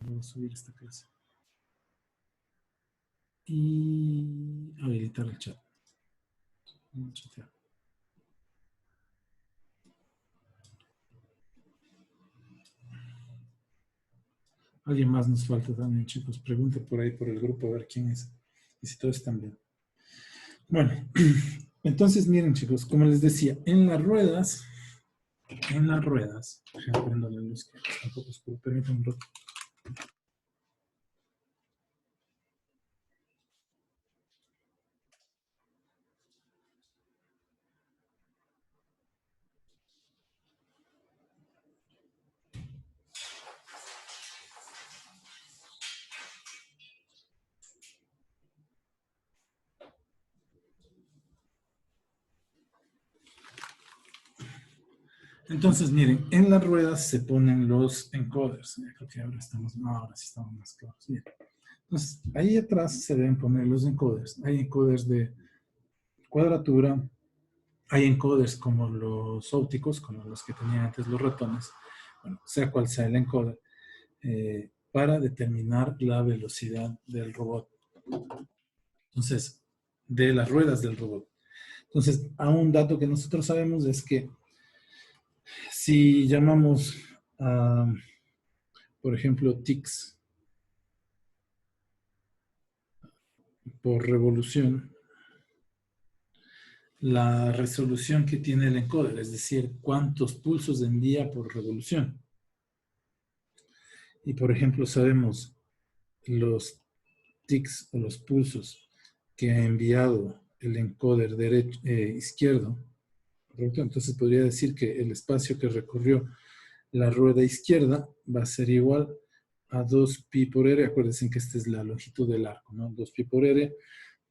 Voy a subir esta clase. Y habilitar el chat. Vamos a chatear. Alguien más nos falta también, chicos. Pregunte por ahí, por el grupo, a ver quién es. Y si todos están bien. Bueno, entonces miren, chicos, como les decía, en las ruedas, déjenme prender la luz que está un poco oscuro, permítanme un rato. Entonces, miren, en las ruedas se ponen los encoders. Creo que ahora ahora sí estamos más claros. Bien. Entonces, ahí atrás se deben poner los encoders. Hay encoders de cuadratura, hay encoders como los ópticos, como los que tenían antes los ratones, bueno, sea cual sea el encoder, para determinar la velocidad del robot. Entonces, de las ruedas del robot. Entonces, a un dato que nosotros sabemos es que si llamamos a, por ejemplo, tics por revolución, la resolución que tiene el encoder, es decir, cuántos pulsos envía por revolución. Y por ejemplo, sabemos los tics o los pulsos que ha enviado el encoder izquierdo, ¿correcto? Entonces podría decir que el espacio que recorrió la rueda izquierda va a ser igual a 2pi por r. Acuérdense que esta es la longitud del arco, ¿no? 2pi por r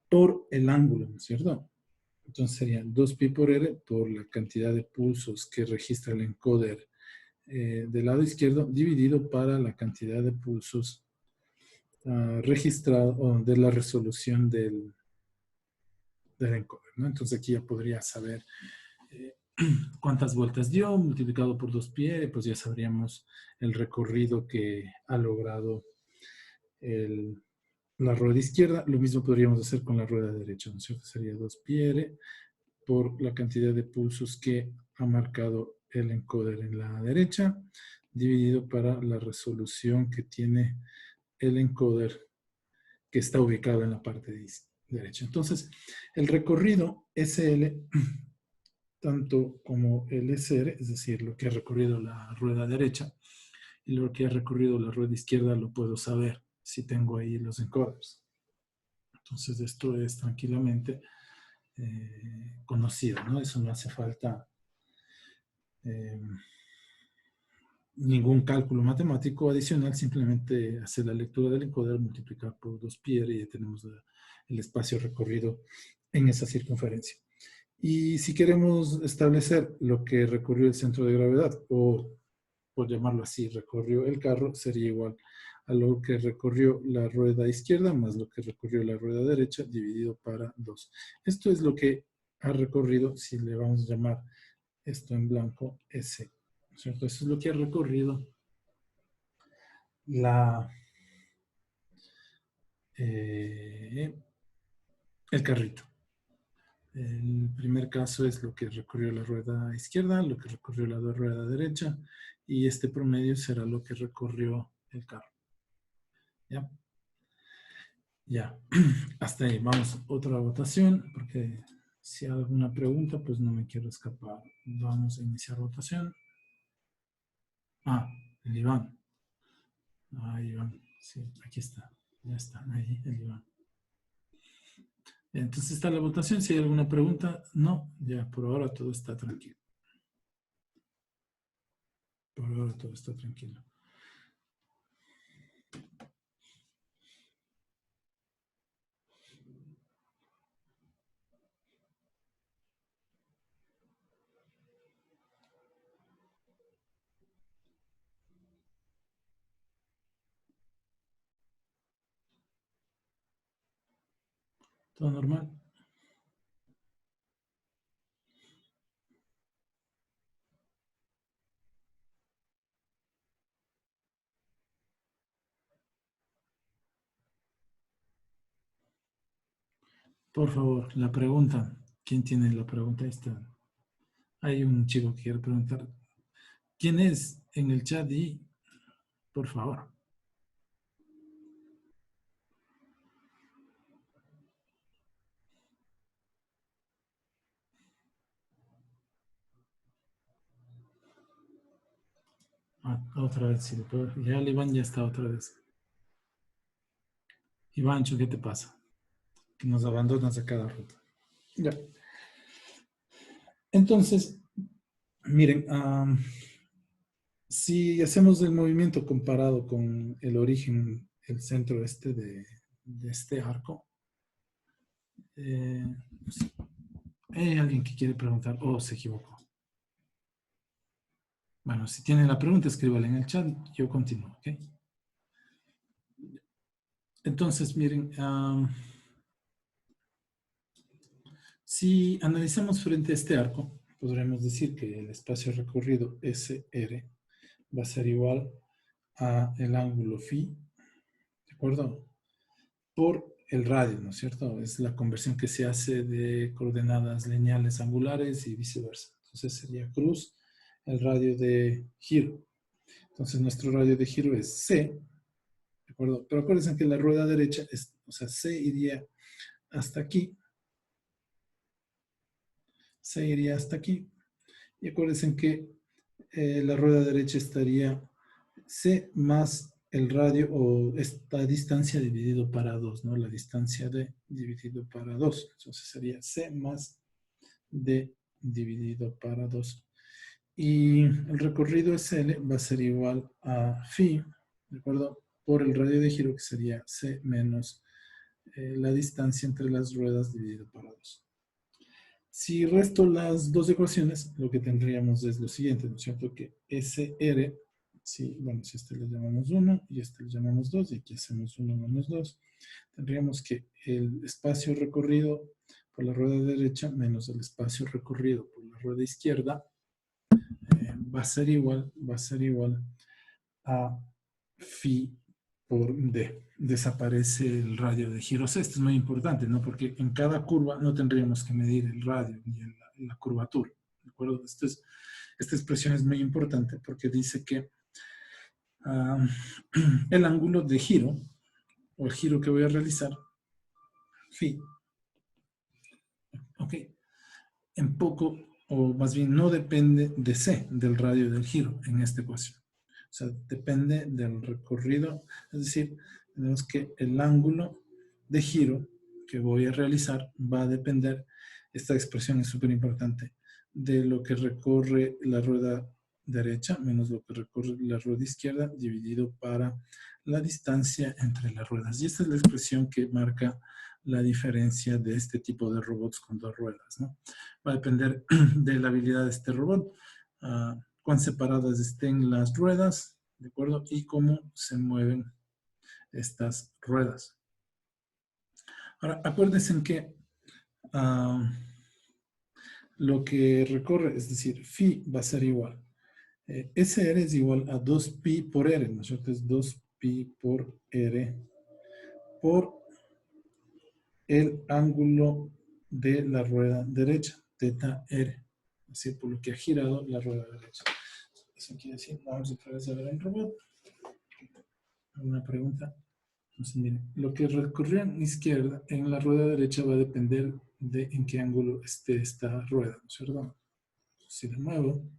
por el ángulo, ¿no es cierto? Entonces sería 2pi por r por la cantidad de pulsos que registra el encoder del lado izquierdo dividido para la cantidad de pulsos registrado de la resolución del encoder, ¿no? Entonces aquí ya podría saber cuántas vueltas dio multiplicado por 2pi, pues ya sabríamos el recorrido que ha logrado la rueda izquierda. Lo mismo podríamos hacer con la rueda derecha, ¿no es cierto? Sería 2pi por la cantidad de pulsos que ha marcado el encoder en la derecha, dividido para la resolución que tiene el encoder que está ubicado en la parte derecha. Entonces, el recorrido SL, tanto como el SR, es decir, lo que ha recorrido la rueda derecha y lo que ha recorrido la rueda izquierda, lo puedo saber si tengo ahí los encoders. Entonces, esto es tranquilamente conocido, ¿no? Eso no hace falta ningún cálculo matemático adicional, simplemente hacer la lectura del encoder, multiplicar por 2pi y ya tenemos el espacio recorrido en esa circunferencia. Y si queremos establecer lo que recorrió el centro de gravedad, o por llamarlo así, recorrió el carro, sería igual a lo que recorrió la rueda izquierda más lo que recorrió la rueda derecha dividido para 2. Esto es lo que ha recorrido, si le vamos a llamar esto en blanco, S. ¿Cierto? Eso es lo que ha recorrido el carrito. El primer caso es lo que recorrió la rueda izquierda, lo que recorrió la rueda derecha, y este promedio será lo que recorrió el carro. ¿Ya? Ya. Hasta ahí. Vamos, otra votación, porque si hay alguna pregunta, pues no me quiero escapar. Vamos a iniciar votación. El Iván. Iván. Sí, aquí está. Ya está, ahí el Iván. Entonces está la votación. Si hay alguna pregunta, no. Ya, por ahora todo está tranquilo. Por ahora todo está tranquilo. Todo normal. Por favor, la pregunta. ¿Quién tiene la pregunta? Ahí está. Hay un chico que quiere preguntar. ¿Quién es en el chat? Y, por favor. Ah, otra vez, sí. Ya el Iván ya está otra vez. Ivancho, ¿qué te pasa? Que nos abandonas a cada rato. Ya. Entonces, miren, si hacemos el movimiento comparado con el origen, el centro este de este arco, no sé, hay alguien que quiere preguntar, o se equivocó. Bueno, si tienen la pregunta, escríbala en el chat, yo continúo, ¿ok? Entonces, miren, si analizamos frente a este arco, podremos decir que el espacio recorrido SR va a ser igual a el ángulo phi, ¿de acuerdo? Por el radio, ¿no es cierto? Es la conversión que se hace de coordenadas lineales angulares y viceversa. Entonces sería cruz el radio de giro. Entonces nuestro radio de giro es C, ¿de acuerdo? Pero acuérdense que la rueda derecha, o sea, C iría hasta aquí, C iría hasta aquí, y acuérdense que la rueda derecha estaría C más el radio o esta distancia dividido para 2, ¿no? La distancia D dividido para 2. Entonces sería C más D dividido para 2. Y el recorrido SL va a ser igual a phi, ¿de acuerdo? Por el radio de giro que sería C menos la distancia entre las ruedas dividido para 2. Si resto las dos ecuaciones, lo que tendríamos es lo siguiente, ¿no es cierto? Que SR, si, bueno, si este le llamamos 1 y este le llamamos 2, y aquí hacemos 1 menos 2, tendríamos que el espacio recorrido por la rueda derecha menos el espacio recorrido por la rueda izquierda va a ser igual a phi por D. Desaparece el radio de giros. Esto es muy importante, ¿no? Porque en cada curva no tendríamos que medir el radio ni la curvatura, ¿de acuerdo? Esta expresión es muy importante porque dice que el ángulo de giro, o el giro que voy a realizar, phi, ok, en poco, o más bien no depende de C, del radio del giro en esta ecuación. O sea, depende del recorrido, es decir, tenemos que el ángulo de giro que voy a realizar va a depender, esta expresión es súper importante, de lo que recorre la rueda derecha menos lo que recorre la rueda izquierda dividido para la distancia entre las ruedas. Y esta es la expresión que marca la diferencia de este tipo de robots con dos ruedas, ¿no? Va a depender de la habilidad de este robot, cuán separadas estén las ruedas, ¿de acuerdo? Y cómo se mueven estas ruedas. Ahora, acuérdense que lo que recorre, es decir, phi va a ser igual. SR es igual a 2pi por R, ¿no es cierto? Es 2pi por R por el ángulo de la rueda derecha, teta R. Así por lo que ha girado la rueda derecha. Eso quiere decir, vamos otra vez a ver el robot. Una pregunta. Entonces, miren, lo que recorrió en izquierda, en la rueda derecha va a depender de en qué ángulo esté esta rueda, ¿no es cierto? Si la muevo,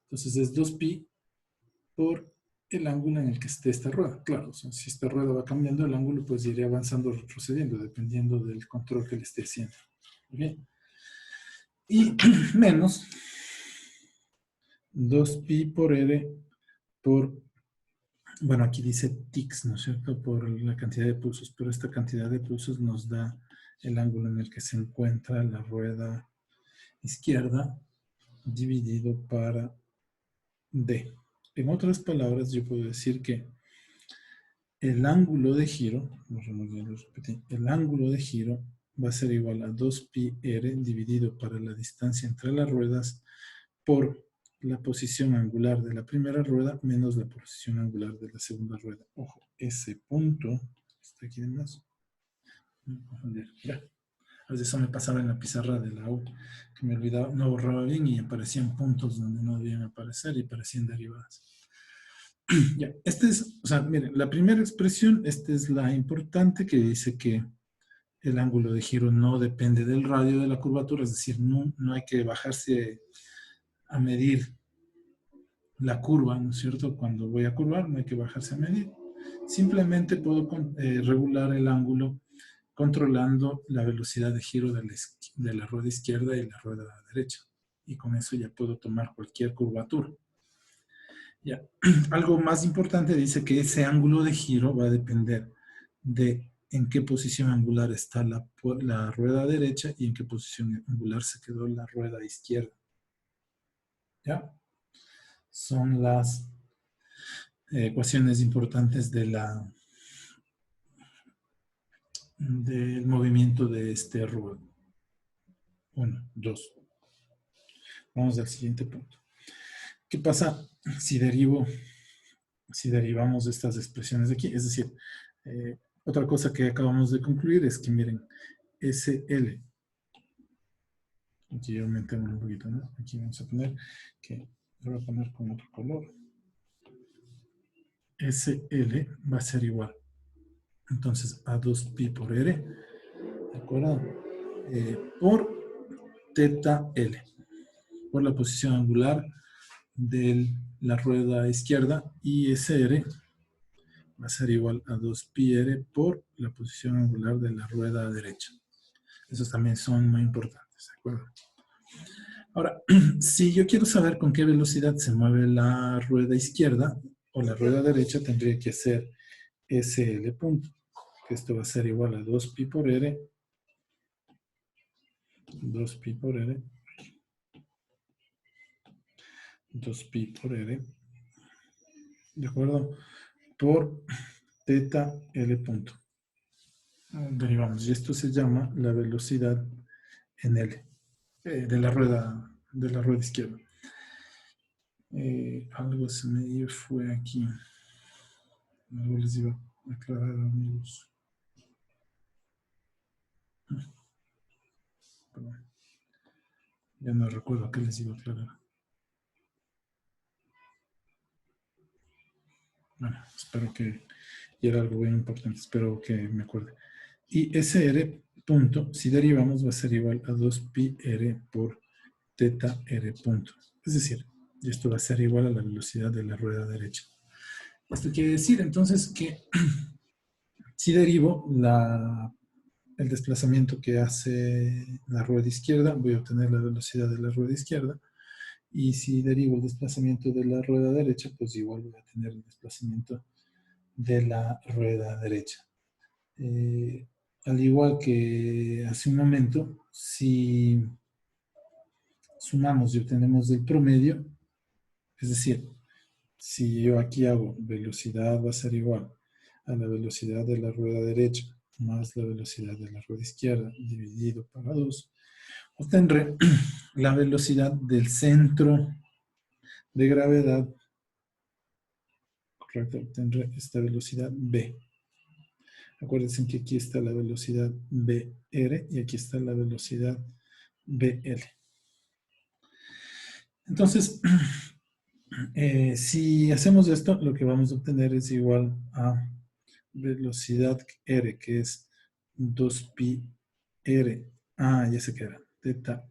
entonces es 2pi por el ángulo en el que esté esta rueda. Claro, o sea, si esta rueda va cambiando el ángulo, pues iré avanzando o retrocediendo, dependiendo del control que le esté haciendo. ¿Bien? Y menos 2pi por R por, bueno, aquí dice tics, ¿no es cierto? Por la cantidad de pulsos, pero esta cantidad de pulsos nos da el ángulo en el que se encuentra la rueda izquierda dividido para D. En otras palabras, yo puedo decir que el ángulo de giro, el ángulo de giro va a ser igual a 2pi r dividido para la distancia entre las ruedas por la posición angular de la primera rueda menos la posición angular de la segunda rueda. Ojo, ese punto está aquí de más. Ya. A veces eso me pasaba en la pizarra de la U, que me olvidaba, no borraba bien y aparecían puntos donde no debían aparecer y aparecían derivadas. Ya, este es, o sea, miren, la primera expresión, esta es la importante que dice que el ángulo de giro no depende del radio de la curvatura, es decir, no hay que bajarse a medir la curva, ¿no es cierto? Cuando voy a curvar no hay que bajarse a medir. Simplemente puedo regular el ángulo controlando la velocidad de giro de la rueda izquierda y la rueda derecha. Y con eso ya puedo tomar cualquier curvatura. Ya. Algo más importante dice que ese ángulo de giro va a depender de en qué posición angular está la rueda derecha y en qué posición angular se quedó la rueda izquierda. ¿Ya? Son las ecuaciones importantes del movimiento de este ruedo. 1, 2. Vamos al siguiente punto. ¿Qué pasa si derivamos estas expresiones de aquí? Es decir, otra cosa que acabamos de concluir es que, miren, SL, aquí aumentemos un poquito, ¿no? Aquí vamos a poner que, voy a poner con otro color. SL va a ser igual, entonces, a 2pi por R, ¿de acuerdo? Por teta L, por la posición angular de la rueda izquierda, y SR va a ser igual a 2πr por la posición angular de la rueda derecha. Esos también son muy importantes, ¿de acuerdo? Ahora, si yo quiero saber con qué velocidad se mueve la rueda izquierda o la rueda derecha, tendría que hacer SL punto, que esto va a ser igual a 2pi por R, 2pi por R, 2pi por R, ¿de acuerdo? Por teta L punto. Derivamos, y esto se llama la velocidad en L, de la rueda izquierda. Algo se me fue aquí. Algo les iba a aclarar, amigos. Perdón. Ya no recuerdo qué les iba a aclarar. Bueno, espero que... Y era algo bien importante, espero que me acuerde. Y SR punto, si derivamos, va a ser igual a 2pi r por teta r punto. Es decir, esto va a ser igual a la velocidad de la rueda derecha. Esto quiere decir entonces que si derivo el desplazamiento que hace la rueda izquierda, voy a obtener la velocidad de la rueda izquierda. Y si derivo el desplazamiento de la rueda derecha, pues igual voy a tener el desplazamiento de la rueda derecha. Al igual que hace un momento, si sumamos y obtenemos el promedio, es decir, si yo aquí hago velocidad va a ser igual a la velocidad de la rueda derecha más la velocidad de la rueda izquierda dividido por 2, obtendré la velocidad del centro de gravedad, correcto, obtendré esta velocidad B. Acuérdense que aquí está la velocidad BR y aquí está la velocidad BL. Entonces, si hacemos esto, lo que vamos a obtener es igual a velocidad R, que es 2pi R. Ya se queda. Teta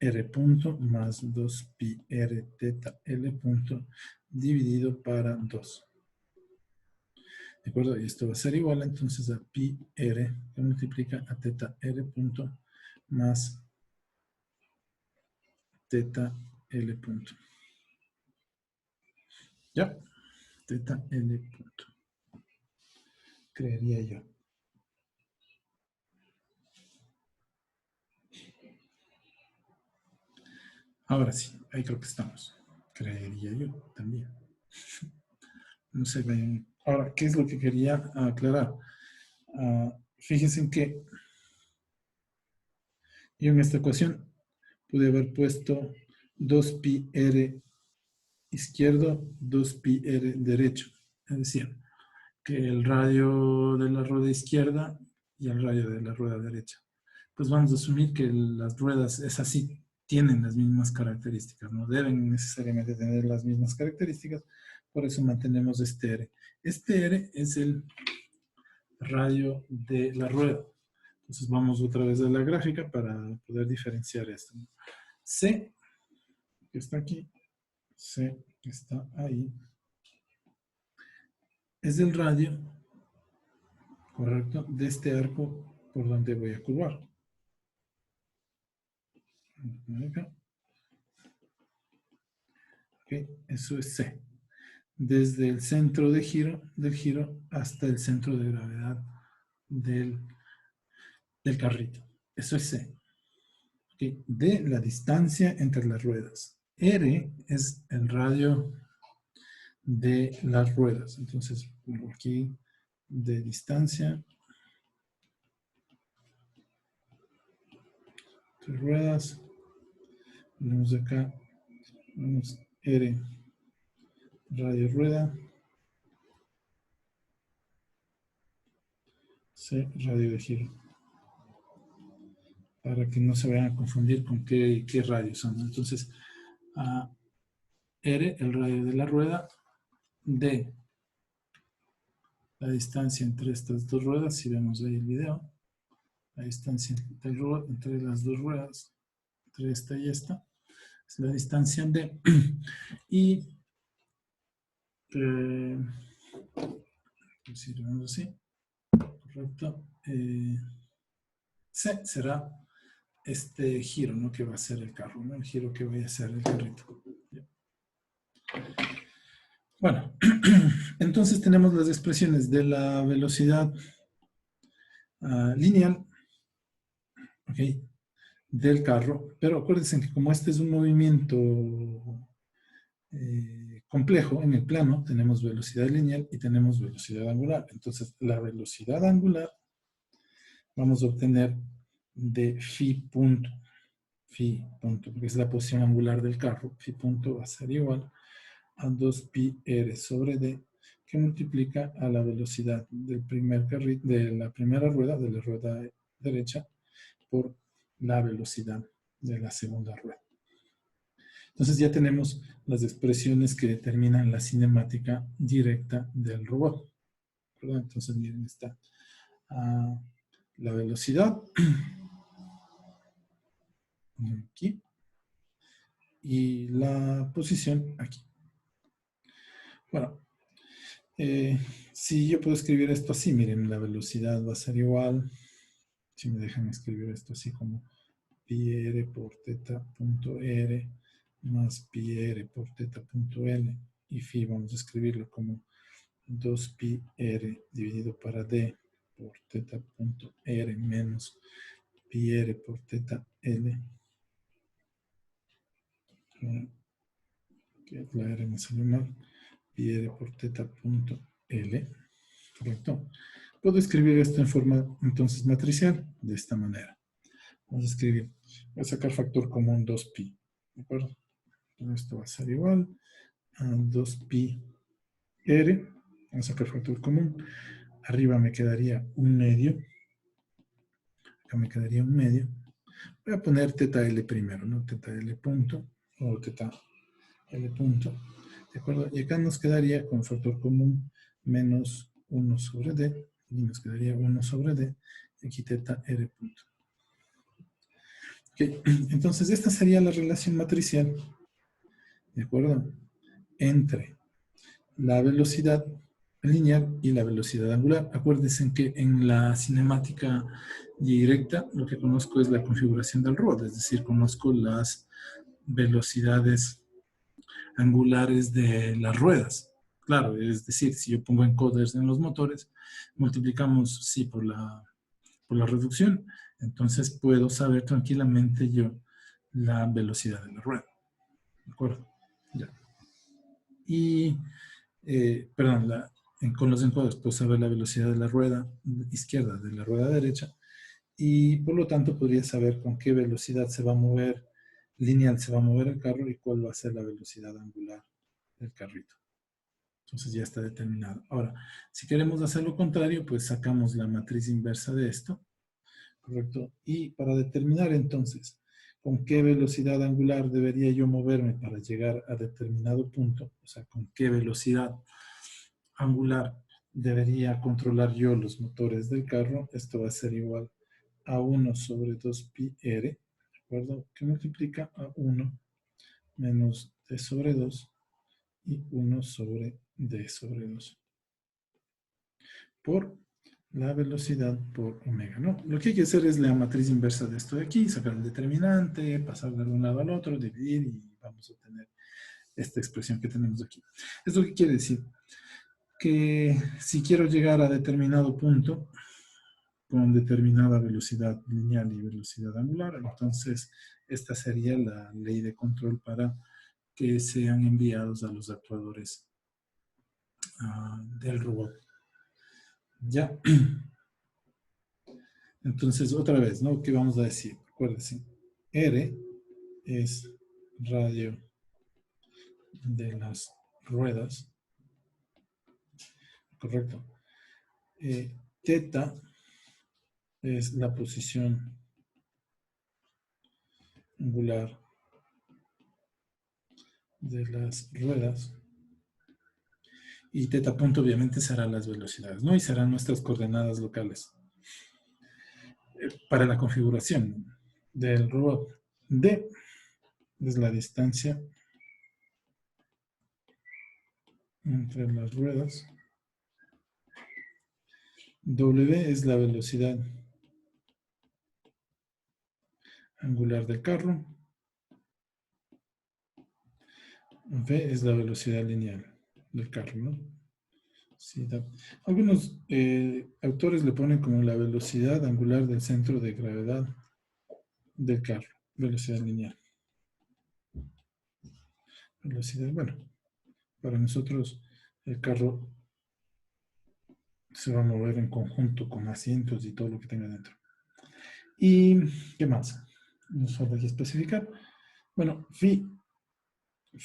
R punto más 2pi R teta L punto dividido para 2. ¿De acuerdo? Y esto va a ser igual entonces a pi R que multiplica a teta R punto más teta L punto. ¿Ya? Teta L punto. Creería yo. Ahora sí, ahí creo que estamos. Creería yo también. No sé bien. Ahora, ¿qué es lo que quería aclarar? Fíjense en que yo en esta ecuación pude haber puesto 2pi r izquierdo, 2pi r derecho. Es decir, que el radio de la rueda izquierda y el radio de la rueda derecha. pues vamos a asumir que las ruedas, esas sí tienen las mismas características, no deben necesariamente tener las mismas características, por eso mantenemos este R. Este R es el radio de la rueda. Entonces vamos otra vez a la gráfica para poder diferenciar esto. C, que está aquí, C, que está ahí, es el radio, correcto, de este arco por donde voy a curvar. Acá. Okay, eso es C. Desde el centro de del giro hasta el centro de gravedad del carrito. Eso es C. Okay, de la distancia entre las ruedas. R es el radio de las ruedas. Entonces, pongo aquí de distancia entre ruedas. Ponemos acá, ponemos R, radio rueda. C, radio de giro. Para que no se vayan a confundir con qué radios son. Entonces, R, el radio de la rueda, D, la distancia entre estas dos ruedas, si vemos ahí el video, la distancia entre las dos ruedas, entre esta y esta, es la distancia D. Y, si lo vemos así, correcto, C será este giro, ¿no? Que va a ser el carro, ¿no? El giro que vaya a hacer el carrito. Bueno, entonces tenemos las expresiones de la velocidad lineal, ¿ok?, del carro, pero acuérdense que como este es un movimiento complejo en el plano, tenemos velocidad lineal y tenemos velocidad angular. Entonces, la velocidad angular vamos a obtener de phi punto, porque es la posición angular del carro. Phi punto va a ser igual a 2pi r sobre d, que multiplica a la velocidad del primer carril, de la primera rueda, de la rueda derecha, por la velocidad de la segunda rueda. Entonces ya tenemos las expresiones que determinan la cinemática directa del robot, ¿verdad? Entonces miren, está la velocidad aquí y la posición aquí. Bueno, si yo puedo escribir esto así, miren, la velocidad va a ser igual, si me dejan escribir esto así como pi r por teta punto r más pi r por teta punto l, y phi vamos a escribirlo como 2pi r dividido para d por teta punto r menos pi r por teta l, que la r me salió mal, pi r por teta punto l, correcto. Puedo escribir esto en forma entonces matricial de esta manera. Vamos a escribir, voy a sacar factor común 2pi, ¿de acuerdo? Esto va a ser igual a 2pi r, vamos a sacar factor común, arriba me quedaría un medio, acá me quedaría un medio, voy a poner teta L primero, ¿no? Teta L punto, o teta L punto, ¿de acuerdo? Y acá nos quedaría con factor común menos 1 sobre D, y nos quedaría 1 sobre D, y aquí teta R punto. Okay. Entonces esta sería la relación matricial, ¿de acuerdo?, entre la velocidad lineal y la velocidad angular. Acuérdense que en la cinemática directa lo que conozco es la configuración del robot, es decir, conozco las velocidades angulares de las ruedas. Claro, es decir, si yo pongo encoders en los motores, multiplicamos, sí, por la reducción, entonces puedo saber tranquilamente yo la velocidad de la rueda. ¿De acuerdo? Ya. Y, perdón, con los encoders puedo saber la velocidad de la rueda izquierda, de la rueda derecha, y por lo tanto podría saber con qué velocidad se va a mover, lineal se va a mover el carro y cuál va a ser la velocidad angular del carrito. Entonces ya está determinado. Ahora, si queremos hacer lo contrario, pues sacamos la matriz inversa de esto, ¿correcto? Y para determinar entonces con qué velocidad angular debería yo moverme para llegar a determinado punto, o sea, con qué velocidad angular debería controlar yo los motores del carro, esto va a ser igual a 1 sobre 2pi r, ¿de acuerdo? Que multiplica a 1 menos d sobre 2 y 1 sobre d sobre 2 por la velocidad por omega, ¿no? Lo que hay que hacer es la matriz inversa de esto de aquí, sacar el determinante, pasar de un lado al otro, dividir y vamos a obtener esta expresión que tenemos aquí. ¿Esto qué quiere decir? Que si quiero llegar a determinado punto con determinada velocidad lineal y velocidad angular, entonces esta sería la ley de control para que sean enviados a los actuadores del robot. Ya. Entonces, otra vez, ¿no? ¿Qué vamos a decir? Acuérdense, R es radio de las ruedas, ¿correcto? Teta es la posición angular de las ruedas. Y teta punto obviamente serán las velocidades, ¿no? Y serán nuestras coordenadas locales para la configuración del robot. D es la distancia entre las ruedas. W es la velocidad angular del carro. V es la velocidad lineal del carro, ¿no? Sí, algunos autores le ponen como la velocidad angular del centro de gravedad del carro, velocidad lineal. Velocidad, bueno, para nosotros el carro se va a mover en conjunto con asientos y todo lo que tenga dentro. ¿Y qué más? Nos falta aquí especificar. Bueno, phi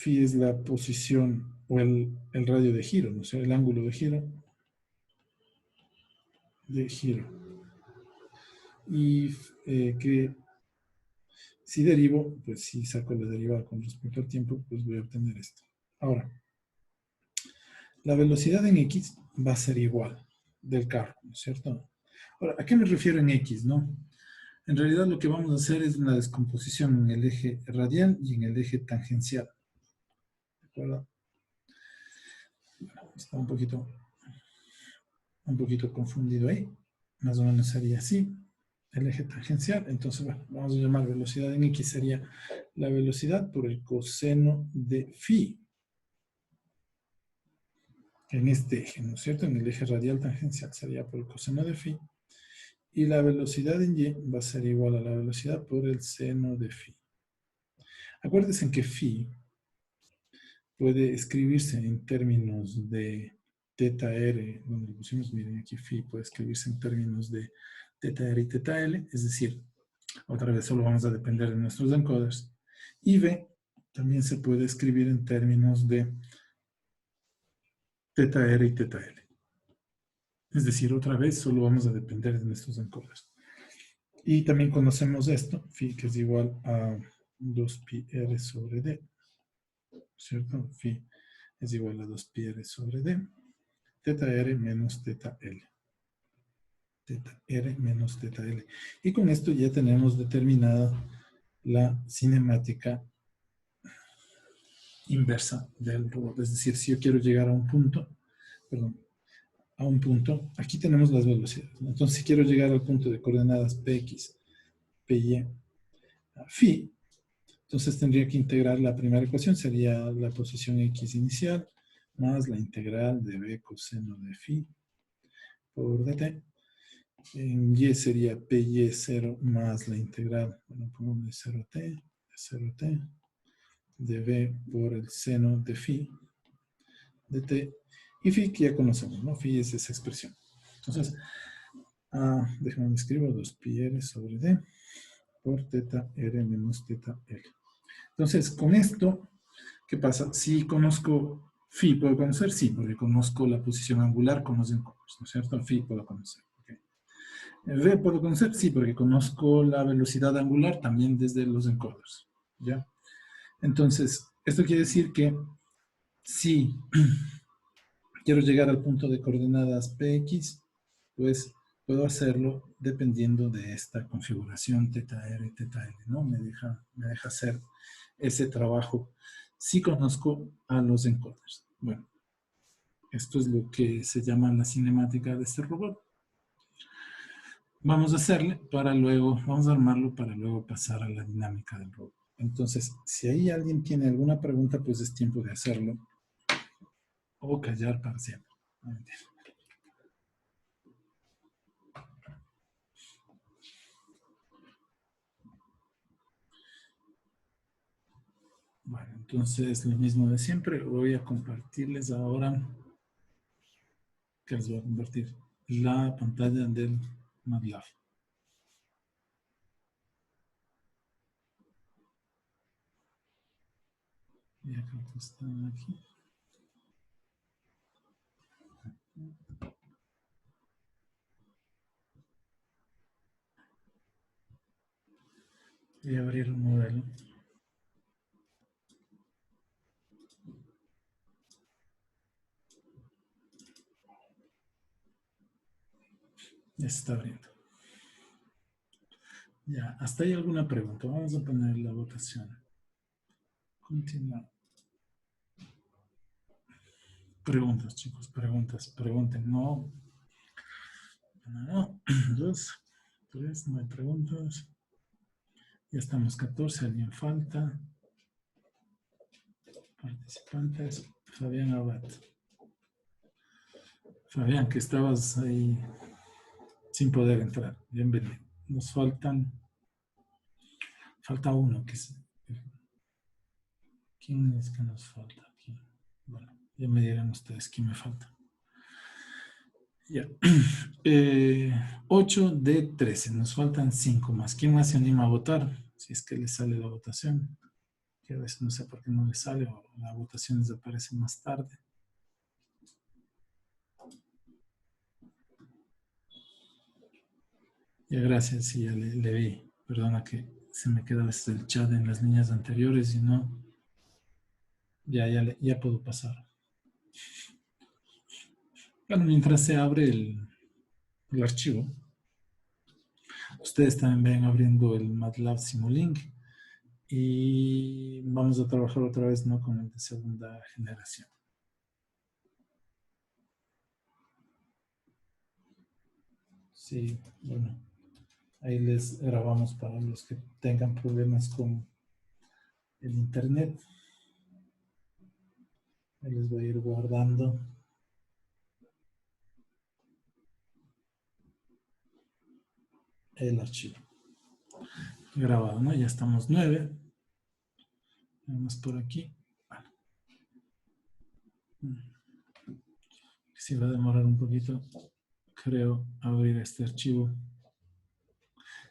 es la posición o el radio de giro, ¿no? O sea, el ángulo de giro. Y que si derivo, pues si saco la derivada con respecto al tiempo, pues voy a obtener esto. Ahora, la velocidad en X va a ser igual del carro, ¿no es cierto? Ahora, ¿a qué me refiero en X, no? En realidad lo que vamos a hacer es una descomposición en el eje radial y en el eje tangencial. ¿De acuerdo? Bueno, está un poquito confundido ahí. Más o menos sería así. El eje tangencial. Entonces, bueno, vamos a llamar velocidad en X sería la velocidad por el coseno de phi. En este eje, ¿no es cierto? En el eje radial tangencial sería por el coseno de phi. Y la velocidad en Y va a ser igual a la velocidad por el seno de phi. Acuérdense que phi puede escribirse en términos de teta r, donde lo pusimos, miren aquí phi puede escribirse en términos de teta r y teta l, es decir, otra vez solo vamos a depender de nuestros encoders. Y v también se puede escribir en términos de teta r y teta l. Es decir, otra vez solo vamos a depender de nuestros encoders. Y también conocemos esto, phi que es igual a 2pi r sobre d, ¿cierto? Phi es igual a 2pi r sobre d, teta r menos teta l. Teta r menos teta l. Y con esto ya tenemos determinada la cinemática inversa del robot. Es decir, si yo quiero llegar a un punto, aquí tenemos las velocidades. Entonces, si quiero llegar al punto de coordenadas px, py, phi, entonces tendría que integrar la primera ecuación, sería la posición x inicial, más la integral de b coseno de phi por dt. En y sería py0 más la integral, bueno, pongamos de 0t, de b por el seno de phi, dt, y phi que ya conocemos, ¿no? Phi es esa expresión. Entonces, déjame escribo 2pi r sobre d por teta r menos teta l. Entonces, con esto, ¿qué pasa? Si conozco phi, ¿puedo conocer? Sí, porque conozco la posición angular con los encoders, ¿no es cierto? Phi puedo conocer. Okay. V puedo conocer, sí, porque conozco la velocidad angular también desde los encoders, ¿ya? Entonces, esto quiere decir que si quiero llegar al punto de coordenadas PX, pues puedo hacerlo dependiendo de esta configuración θR, θL, ¿no? Me deja hacer ese trabajo si conozco a los encoders. Bueno, esto es lo que se llama la cinemática de este robot. Vamos a hacerle para luego, vamos a armarlo para luego pasar a la dinámica del robot. Entonces, si ahí alguien tiene alguna pregunta, pues es tiempo de hacerlo o callar para siempre. No, mentira. Bueno, entonces lo mismo de siempre. Voy a compartirles ahora, que les voy a compartir la pantalla del MATLAB. Y acá está aquí. Voy a abrir el modelo. Ya se está abriendo. Ya, hasta ahí alguna pregunta. Vamos a poner la votación. Continuar. Preguntas, chicos, preguntas, pregunten. No, no, dos, tres, no hay preguntas. Ya estamos 14, alguien falta. Participantes, Fabián Abad. Fabián, que estabas ahí sin poder entrar. Bienvenido. Nos falta uno. ¿Quién es que nos falta aquí? Bueno, ya me dirán ustedes quién me falta. Ya. 8 de 13. Nos faltan 5 más. ¿Quién más se anima a votar? Si es que le sale la votación. Que a veces no sé por qué no le sale o la votación desaparece más tarde. Ya, gracias, sí, ya le vi. Perdona que se me queda desde el chat en las líneas anteriores y no. Ya puedo pasar. Bueno, mientras se abre el archivo, ustedes también ven abriendo el MATLAB Simulink y vamos a trabajar otra vez, ¿no?, con el de segunda generación. Sí, bueno, ahí les grabamos para los que tengan problemas con el internet. Ahí les voy a ir guardando el archivo grabado, ¿no? Ya estamos 9. Vamos por aquí. Si va a demorar un poquito, creo, abrir este archivo.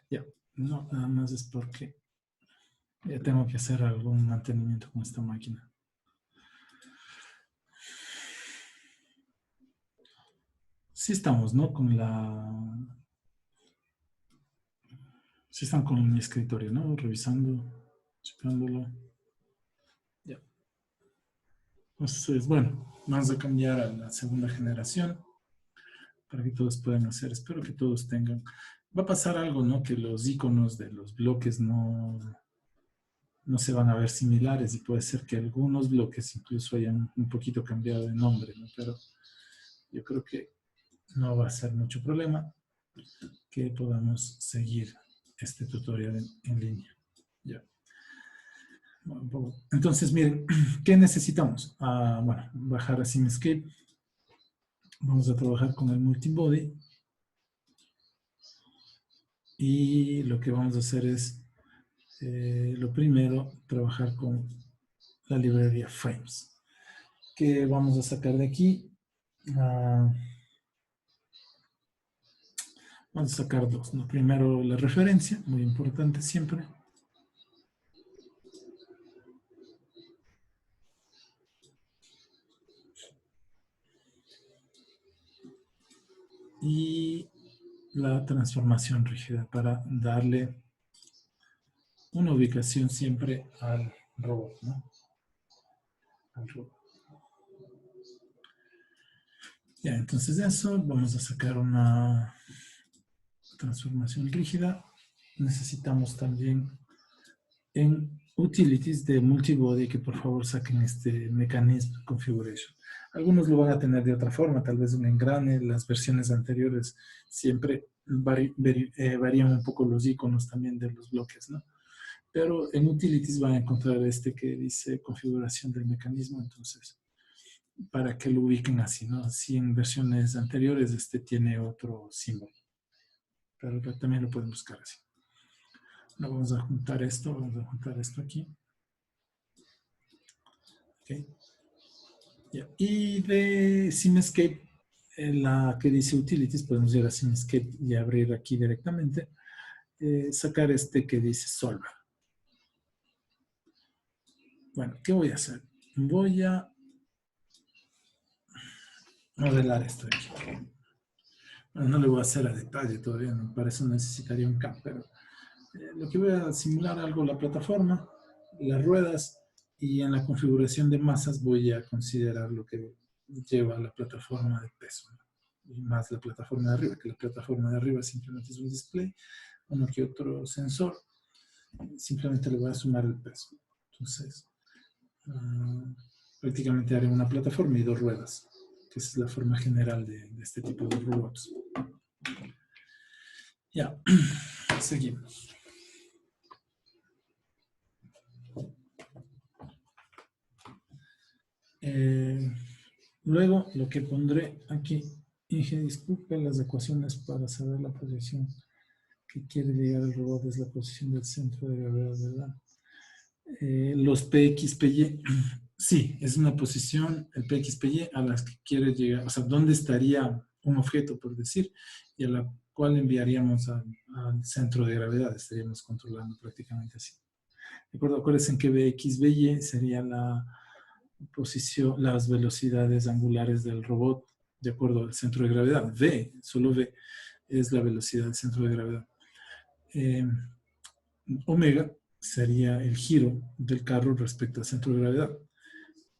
Ya, no, nada más es porque ya tengo que hacer algún mantenimiento con esta máquina. Sí estamos, ¿no? Sí están con mi escritorio, ¿no? Revisando, checándolo. Ya. Entonces, bueno, vamos a cambiar a la segunda generación para que todos puedan hacer. Espero que todos tengan. Va a pasar algo, ¿no? Que los iconos de los bloques no se van a ver similares y puede ser que algunos bloques incluso hayan un poquito cambiado de nombre, ¿no? Pero yo creo que no va a ser mucho problema que podamos seguir este tutorial en línea. Ya. Entonces, miren, ¿qué necesitamos? Bueno, bajar a Simscape. Vamos a trabajar con el multibody. Y lo que vamos a hacer es, lo primero, trabajar con la librería Frames. Que vamos a sacar de aquí. Vamos a sacar dos, ¿no? Primero la referencia, muy importante siempre. Y la transformación rígida para darle una ubicación siempre al robot, ¿no? Al robot. Ya, entonces de eso vamos a sacar una transformación rígida. Necesitamos también en utilities de multibody que por favor saquen este mecanismo configuration. Algunos lo van a tener de otra forma, tal vez un engrane. Las versiones anteriores siempre varían un poco los iconos también de los bloques, ¿no? Pero en utilities van a encontrar este que dice configuración del mecanismo, entonces para que lo ubiquen así, ¿no? Si en versiones anteriores este tiene otro símbolo, pero también lo pueden buscar así. Ahora vamos a juntar esto aquí. Okay. Yeah. Y de Simescape, la que dice Utilities, podemos ir a Simescape y abrir aquí directamente. Sacar este que dice Solver. Bueno, ¿qué voy a hacer? Voy a modelar esto aquí. Bueno, no le voy a hacer a detalle todavía, ¿no? Para eso necesitaría un CAM, pero lo que voy a simular algo la plataforma, las ruedas, y en la configuración de masas voy a considerar lo que lleva la plataforma de peso, ¿no? Y más la plataforma de arriba, que la plataforma de arriba simplemente es un display, uno que otro sensor, simplemente le voy a sumar el peso. Entonces, prácticamente haré una plataforma y dos ruedas, que esa es la forma general de este tipo de robots. Ya, seguimos. Luego, lo que pondré aquí, Inge, disculpe las ecuaciones para saber la posición que quiere llegar el robot, es la posición del centro de gravedad, ¿verdad? Los PXPY, sí, es una posición, el PXPY, a las que quiere llegar, o sea, dónde estaría un objeto, por decir, y a la cual enviaríamos al centro de gravedad, estaríamos controlando prácticamente así. ¿De acuerdo? Acuérdense que BX, BY sería la posición, las velocidades angulares del robot de acuerdo al centro de gravedad. V, solo V, es la velocidad del centro de gravedad. Omega sería el giro del carro respecto al centro de gravedad.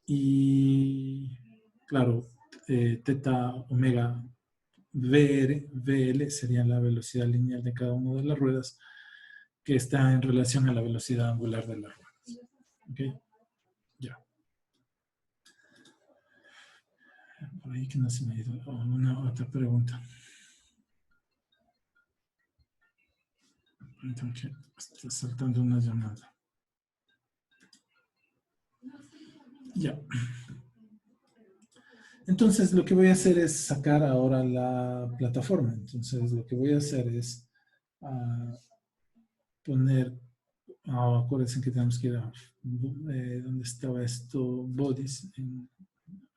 Y claro, teta, omega, VL sería la velocidad lineal de cada una de las ruedas, que está en relación a la velocidad angular de las ruedas. ¿Ok? Ya. Por ahí que no se me ha ido. Una otra pregunta. Entonces, está saltando una llamada. Ya. Entonces, lo que voy a hacer es sacar ahora la plataforma. Entonces, lo que voy a hacer es poner, acuérdense que tenemos que ir a donde estaba esto, bodies, en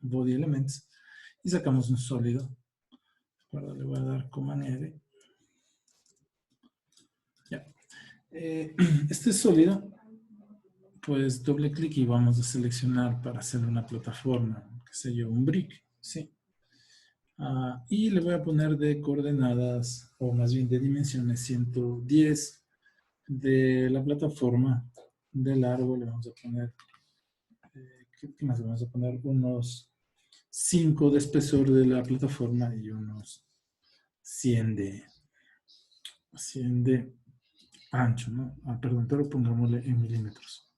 body elements, y sacamos un sólido. Ahora le voy a dar Command R. Ya. Este sólido, pues doble clic y vamos a seleccionar para hacer una plataforma, qué sé yo, un brick, ¿sí? Y le voy a poner de coordenadas, o más bien de dimensiones 110 de la plataforma. De largo le vamos a poner, ¿qué más le vamos a poner? Unos 5 de espesor de la plataforma y unos 100 de ancho, ¿no? Perdón, pero pongámosle en milímetros.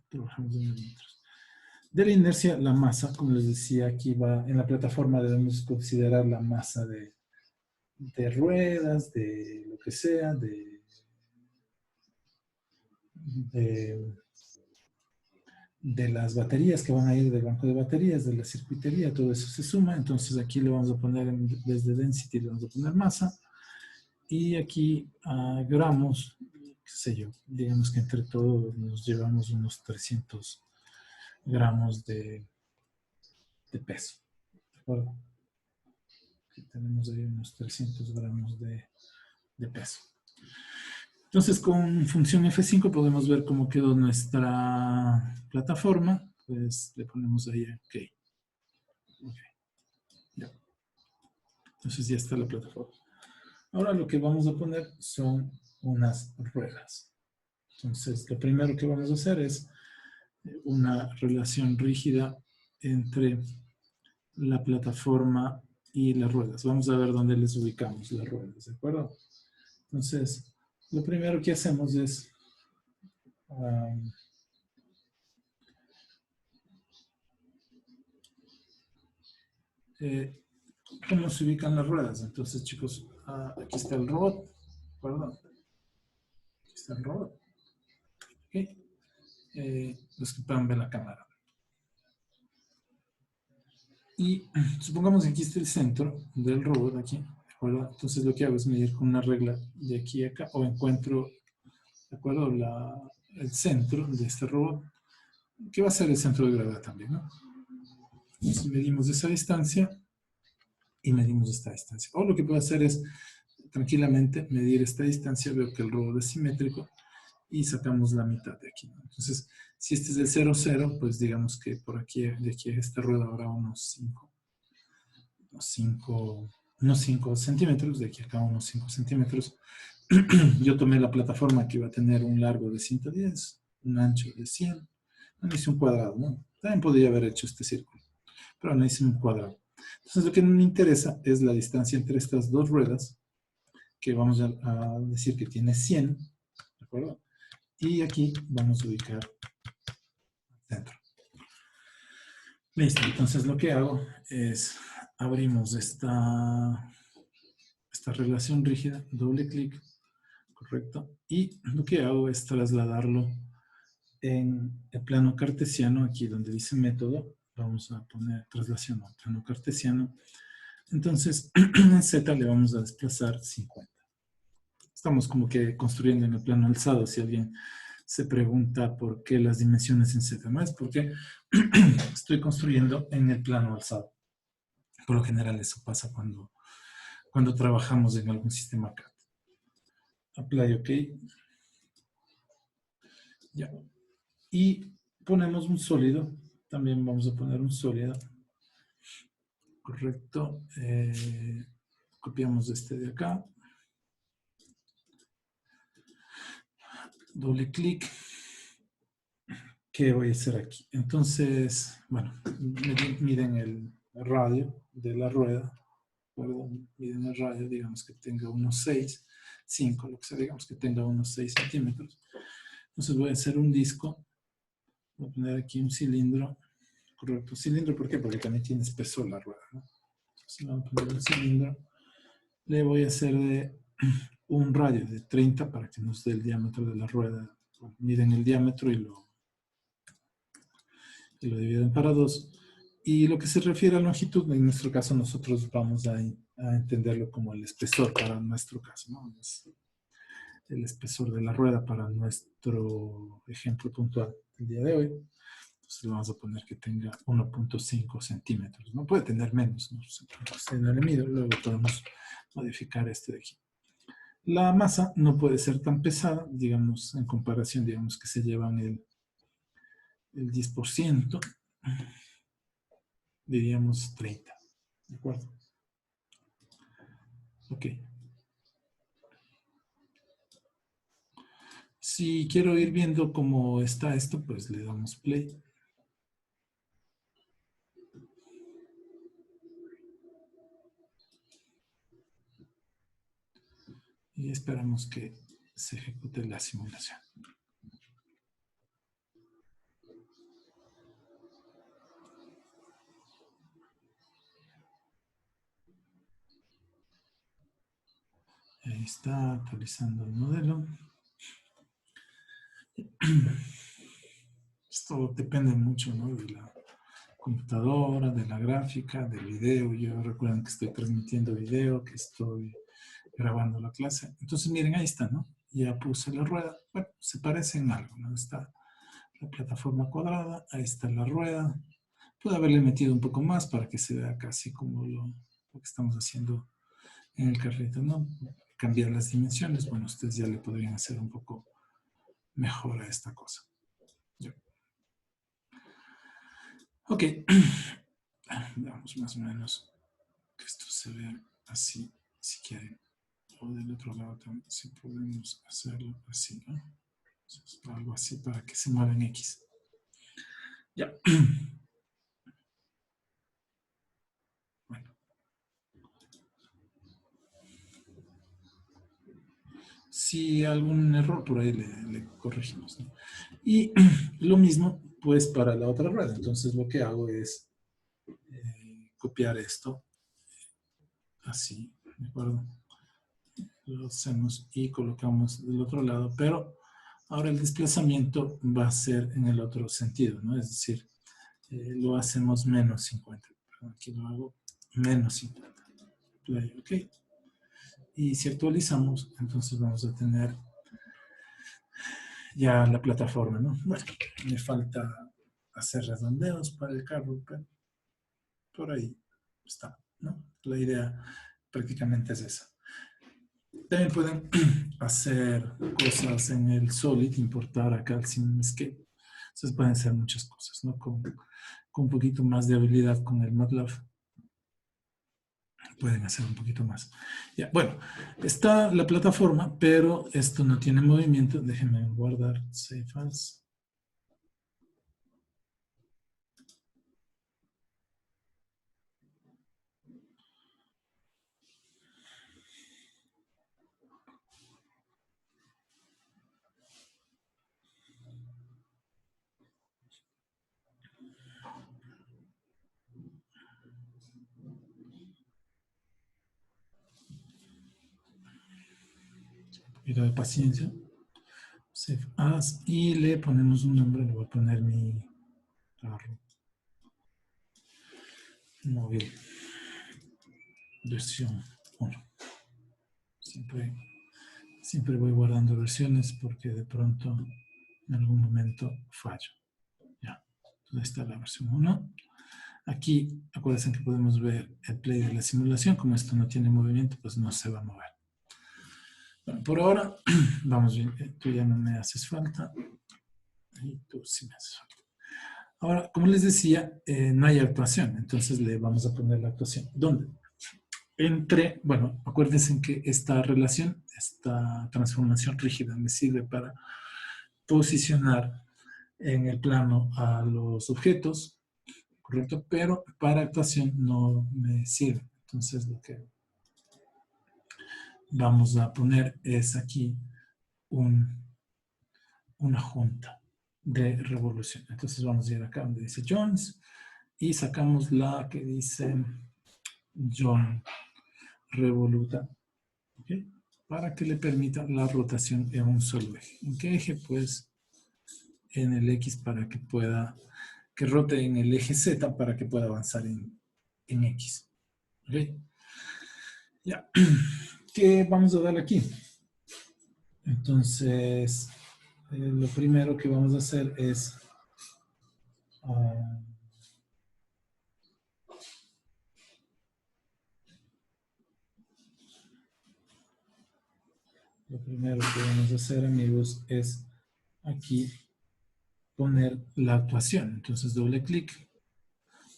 Trabajamos en milímetros. De la inercia, la masa, como les decía, aquí va, en la plataforma debemos considerar la masa de ruedas, de lo que sea, de las baterías que van a ir del banco de baterías, de la circuitería, todo eso se suma. Entonces aquí le vamos a poner, desde density le vamos a poner masa. Y aquí a gramos, qué sé yo, digamos que entre todos nos llevamos unos 300 gramos de peso. ¿De acuerdo? Aquí tenemos ahí unos 300 gramos de peso. Entonces, con función F5 podemos ver cómo quedó nuestra plataforma. Pues le ponemos ahí OK. Ya. Entonces ya está la plataforma. Ahora lo que vamos a poner son unas ruedas. Entonces, lo primero que vamos a hacer es una relación rígida entre la plataforma y las ruedas. Vamos a ver dónde les ubicamos las ruedas, ¿de acuerdo? Entonces, lo primero que hacemos es eh, cómo se ubican las ruedas. Entonces, chicos, aquí está el robot, ¿de acuerdo? Aquí está el robot. ¿Okay? Los que puedan ver la cámara. Y supongamos que aquí está el centro del robot, aquí, ¿de acuerdo? Entonces lo que hago es medir con una regla de aquí a acá, o encuentro, ¿de acuerdo? El centro de este robot, que va a ser el centro de gravedad también, ¿no? Entonces medimos esa distancia y medimos esta distancia. O lo que puedo hacer es tranquilamente medir esta distancia, veo que el robot es simétrico y sacamos la mitad de aquí, ¿no? Entonces, si este es el 0, 0, pues digamos que por aquí, de aquí a esta rueda habrá unos 5 centímetros, de aquí acá unos 5 centímetros. Yo tomé la plataforma que iba a tener un largo de 110, un ancho de 100. No hice un cuadrado, ¿no? También podría haber hecho este círculo, pero no hice un cuadrado. Entonces lo que me interesa es la distancia entre estas dos ruedas, que vamos a decir que tiene 100, ¿de acuerdo? Y aquí vamos a ubicar el centro. Listo, entonces lo que hago es abrimos esta relación rígida, doble clic, correcto, y lo que hago es trasladarlo en el plano cartesiano, aquí donde dice método, vamos a poner traslación al plano cartesiano. Entonces, en Z le vamos a desplazar 50. Estamos como que construyendo en el plano alzado. Si alguien se pregunta por qué las dimensiones en Z, no es porque estoy construyendo en el plano alzado. Por lo general eso pasa cuando trabajamos en algún sistema CAD. Apply OK. Ya. Y ponemos un sólido. También vamos a poner un sólido. Correcto. Copiamos este de acá. Doble clic. ¿Qué voy a hacer aquí? Entonces, bueno, miden el radio de la rueda. Perdón, miden el radio, digamos que tenga unos 6, 5, lo que sea, digamos que tenga unos 6 centímetros. Entonces voy a hacer un disco. Voy a poner aquí un cilindro. Correcto, cilindro, ¿por qué? Porque también tiene espesor la rueda, ¿no? Entonces voy a poner un cilindro. Le voy a hacer de un radio de 30 para que nos dé el diámetro de la rueda. Bueno, miden el diámetro y lo dividen para 2. Y lo que se refiere a longitud, en nuestro caso nosotros vamos a entenderlo como el espesor para nuestro caso, ¿no? Es el espesor de la rueda para nuestro ejemplo puntual del día de hoy. Entonces le vamos a poner que tenga 1.5 centímetros. No puede tener menos, ¿no? Si no le mido, luego podemos modificar este de aquí. La masa no puede ser tan pesada, digamos, en comparación, digamos que se llevan el 10%, diríamos 30. ¿De acuerdo? Ok. Si quiero ir viendo cómo está esto, pues le damos play. Y esperamos que se ejecute la simulación. Ahí está actualizando el modelo. Esto depende mucho, ¿no?, de la computadora, de la gráfica, del video. Yo recuerden que estoy transmitiendo video, que estoy grabando la clase. Entonces, miren, ahí está, ¿no? Ya puse la rueda. Bueno, se parece en algo, ¿no? Está la plataforma cuadrada, ahí está la rueda. Pude haberle metido un poco más para que se vea casi como lo que estamos haciendo en el carrito, ¿no? Cambiar las dimensiones. Bueno, ustedes ya le podrían hacer un poco mejor a esta cosa. Ya. Ok. Veamos más o menos que esto se vea así, si quieren. O del otro lado también, si podemos hacerlo así, ¿no? Entonces, algo así para que se mueva en X. Ya. Bueno. Si algún error por ahí le corregimos, ¿no? Y lo mismo, pues, para la otra rueda. Entonces, lo que hago es copiar esto, así, ¿de acuerdo? Lo hacemos y colocamos del otro lado, pero ahora el desplazamiento va a ser en el otro sentido, ¿no? Es decir, lo hacemos menos 50. Aquí lo hago menos 50. Play, ok. Y si actualizamos, entonces vamos a tener ya la plataforma, ¿no? Bueno, me falta hacer redondeos para el carro, pero por ahí está, ¿no? La idea prácticamente es esa. También pueden hacer cosas en el Solid, importar acá el CinemScape. Entonces pueden hacer muchas cosas, ¿no? Con un poquito más de habilidad con el MATLAB. Pueden hacer un poquito más. Ya, bueno, está la plataforma, pero esto no tiene movimiento. Déjenme guardar Save As. Un poquito de paciencia. Save As. Y le ponemos un nombre. Le voy a poner mi carro móvil. Versión 1. Siempre voy guardando versiones porque de pronto en algún momento fallo. Ya, entonces está la versión 1. Aquí, acuérdense que podemos ver el play de la simulación. Como esto no tiene movimiento, pues no se va a mover. Bueno, por ahora, vamos bien. Tú ya no me haces falta. Y tú sí me haces falta. Ahora, como les decía, no hay actuación. Entonces le vamos a poner la actuación. ¿Dónde? Bueno, acuérdense que esta relación, esta transformación rígida me sirve para posicionar en el plano a los objetos, ¿correcto? Pero para actuación no me sirve. Entonces lo que vamos a poner es aquí una junta de revolución. Entonces vamos a ir acá donde dice joins y sacamos la que dice join revoluta, ¿ok? Para que le permita la rotación en un solo eje. ¿En qué eje? Pues en el X para que pueda, que rote en el eje Z para que pueda avanzar en X. ¿Ok? Ya. ¿Qué vamos a dar aquí? Entonces, lo primero que vamos a hacer es lo primero que vamos a hacer, amigos, es aquí poner la actuación. Entonces, doble clic.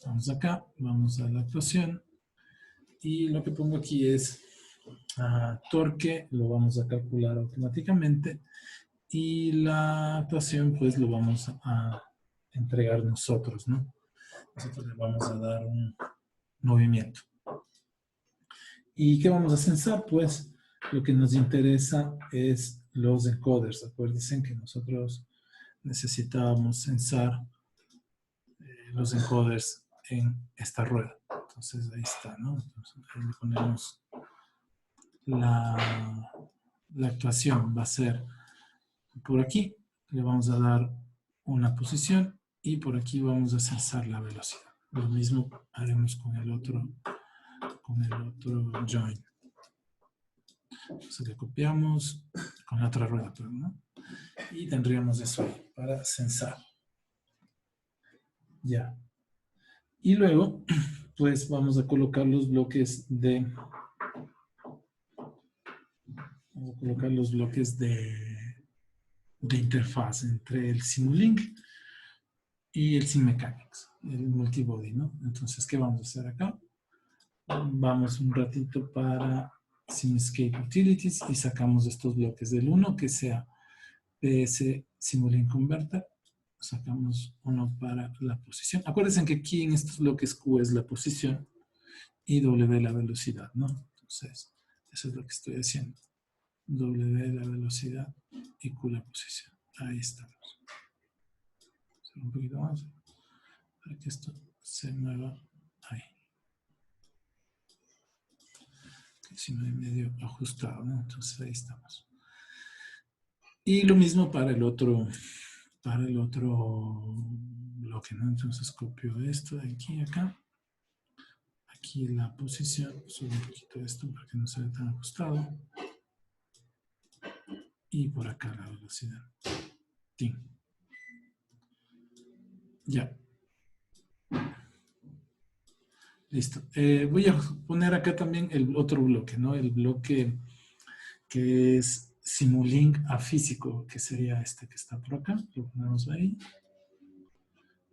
Vamos acá, vamos a la actuación. Y lo que pongo aquí es torque, lo vamos a calcular automáticamente. Y la actuación, pues, lo vamos a entregar nosotros, ¿no? Nosotros le vamos a dar un movimiento. ¿Y qué vamos a censar? Pues, lo que nos interesa es los encoders. Acuérdense que nosotros necesitábamos censar los encoders en esta rueda. Entonces, ahí está, ¿no? Entonces, ahí le ponemos la actuación. Va a ser por aquí. Le vamos a dar una posición y por aquí vamos a censar la velocidad. Lo mismo haremos con el otro join. Entonces le copiamos con la otra rueda, ¿no? Y tendríamos eso ahí para censar. Ya. Y luego, pues vamos a colocar los bloques de interfaz entre el Simulink y el SimMechanics, el multibody, ¿no? Entonces, ¿qué vamos a hacer acá? Vamos un ratito para Simescape Utilities y sacamos estos bloques del 1 que sea PS Simulink Converter. Sacamos uno para la posición. Acuérdense que aquí en estos bloques Q es la posición y W la velocidad, ¿no? Entonces, eso es lo que estoy haciendo. W la velocidad y Q la posición. Ahí estamos. Un poquito más para que esto se mueva ahí. Si no hay medio ajustado, ¿no? Entonces ahí estamos. Y lo mismo para el otro bloque, ¿no? Entonces copio esto de aquí a acá. Aquí la posición, subo un poquito esto para que no se vea tan ajustado. Y por acá la velocidad. ¡Tin! Ya. Listo. Voy a poner acá también el otro bloque, ¿no? El bloque que es Simulink a físico, que sería este que está por acá. Lo ponemos ahí.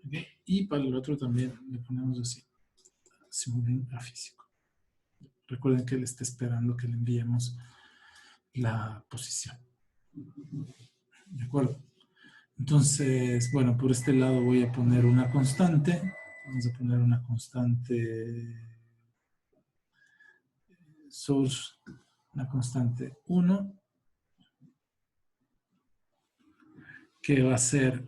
Okay. Y para el otro también le ponemos así. Simulink a físico. Recuerden que él está esperando que le enviemos la posición. ¿De acuerdo? Entonces, bueno, por este lado voy a poner una constante. Vamos a poner una constante source, una constante 1, que va a ser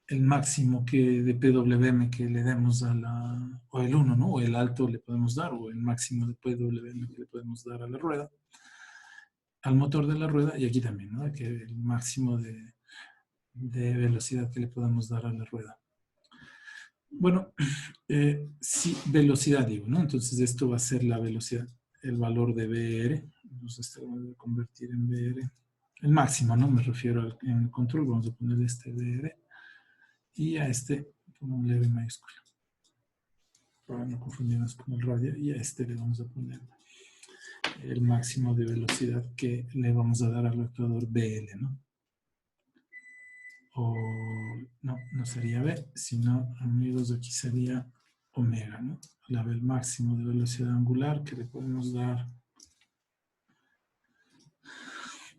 el máximo que de PWM que le demos a la, o el 1, ¿no? O el alto le podemos dar, o el máximo de PWM que le podemos dar a la rueda, al motor de la rueda, y aquí también, ¿no? Que el máximo de velocidad que le podemos dar a la rueda. Bueno, sí, velocidad digo, ¿no? Entonces esto va a ser la velocidad, el valor de BR. Entonces esto lo vamos a convertir en BR. El máximo, ¿no? Me refiero en el control, vamos a poner este BR. Y a este, pongo un leve mayúscula. Para no confundirnos con el radio. Y a este le vamos a poner el máximo de velocidad que le vamos a dar al actuador BL, ¿no? O no sería B, sino, amigos, aquí sería omega, ¿no? El máximo de velocidad angular que le podemos dar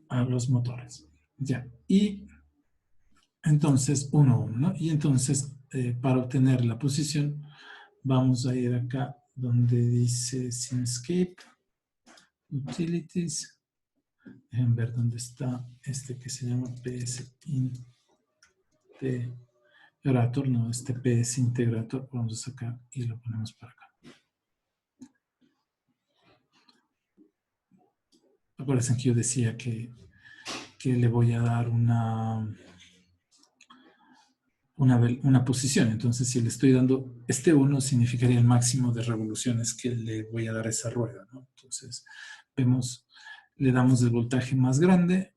a los motores. Ya, y entonces 1, 1, ¿no? Y entonces, para obtener la posición, vamos a ir acá donde dice Simscape, Utilities. Dejen ver dónde está este que se llama PS Integrator, no, este PS Integrator, vamos a sacar y lo ponemos para acá. Acuérdense que yo decía que le voy a dar una posición. Entonces, si le estoy dando este 1, significaría el máximo de revoluciones que le voy a dar a esa rueda, ¿no? Entonces, vemos, le damos el voltaje más grande,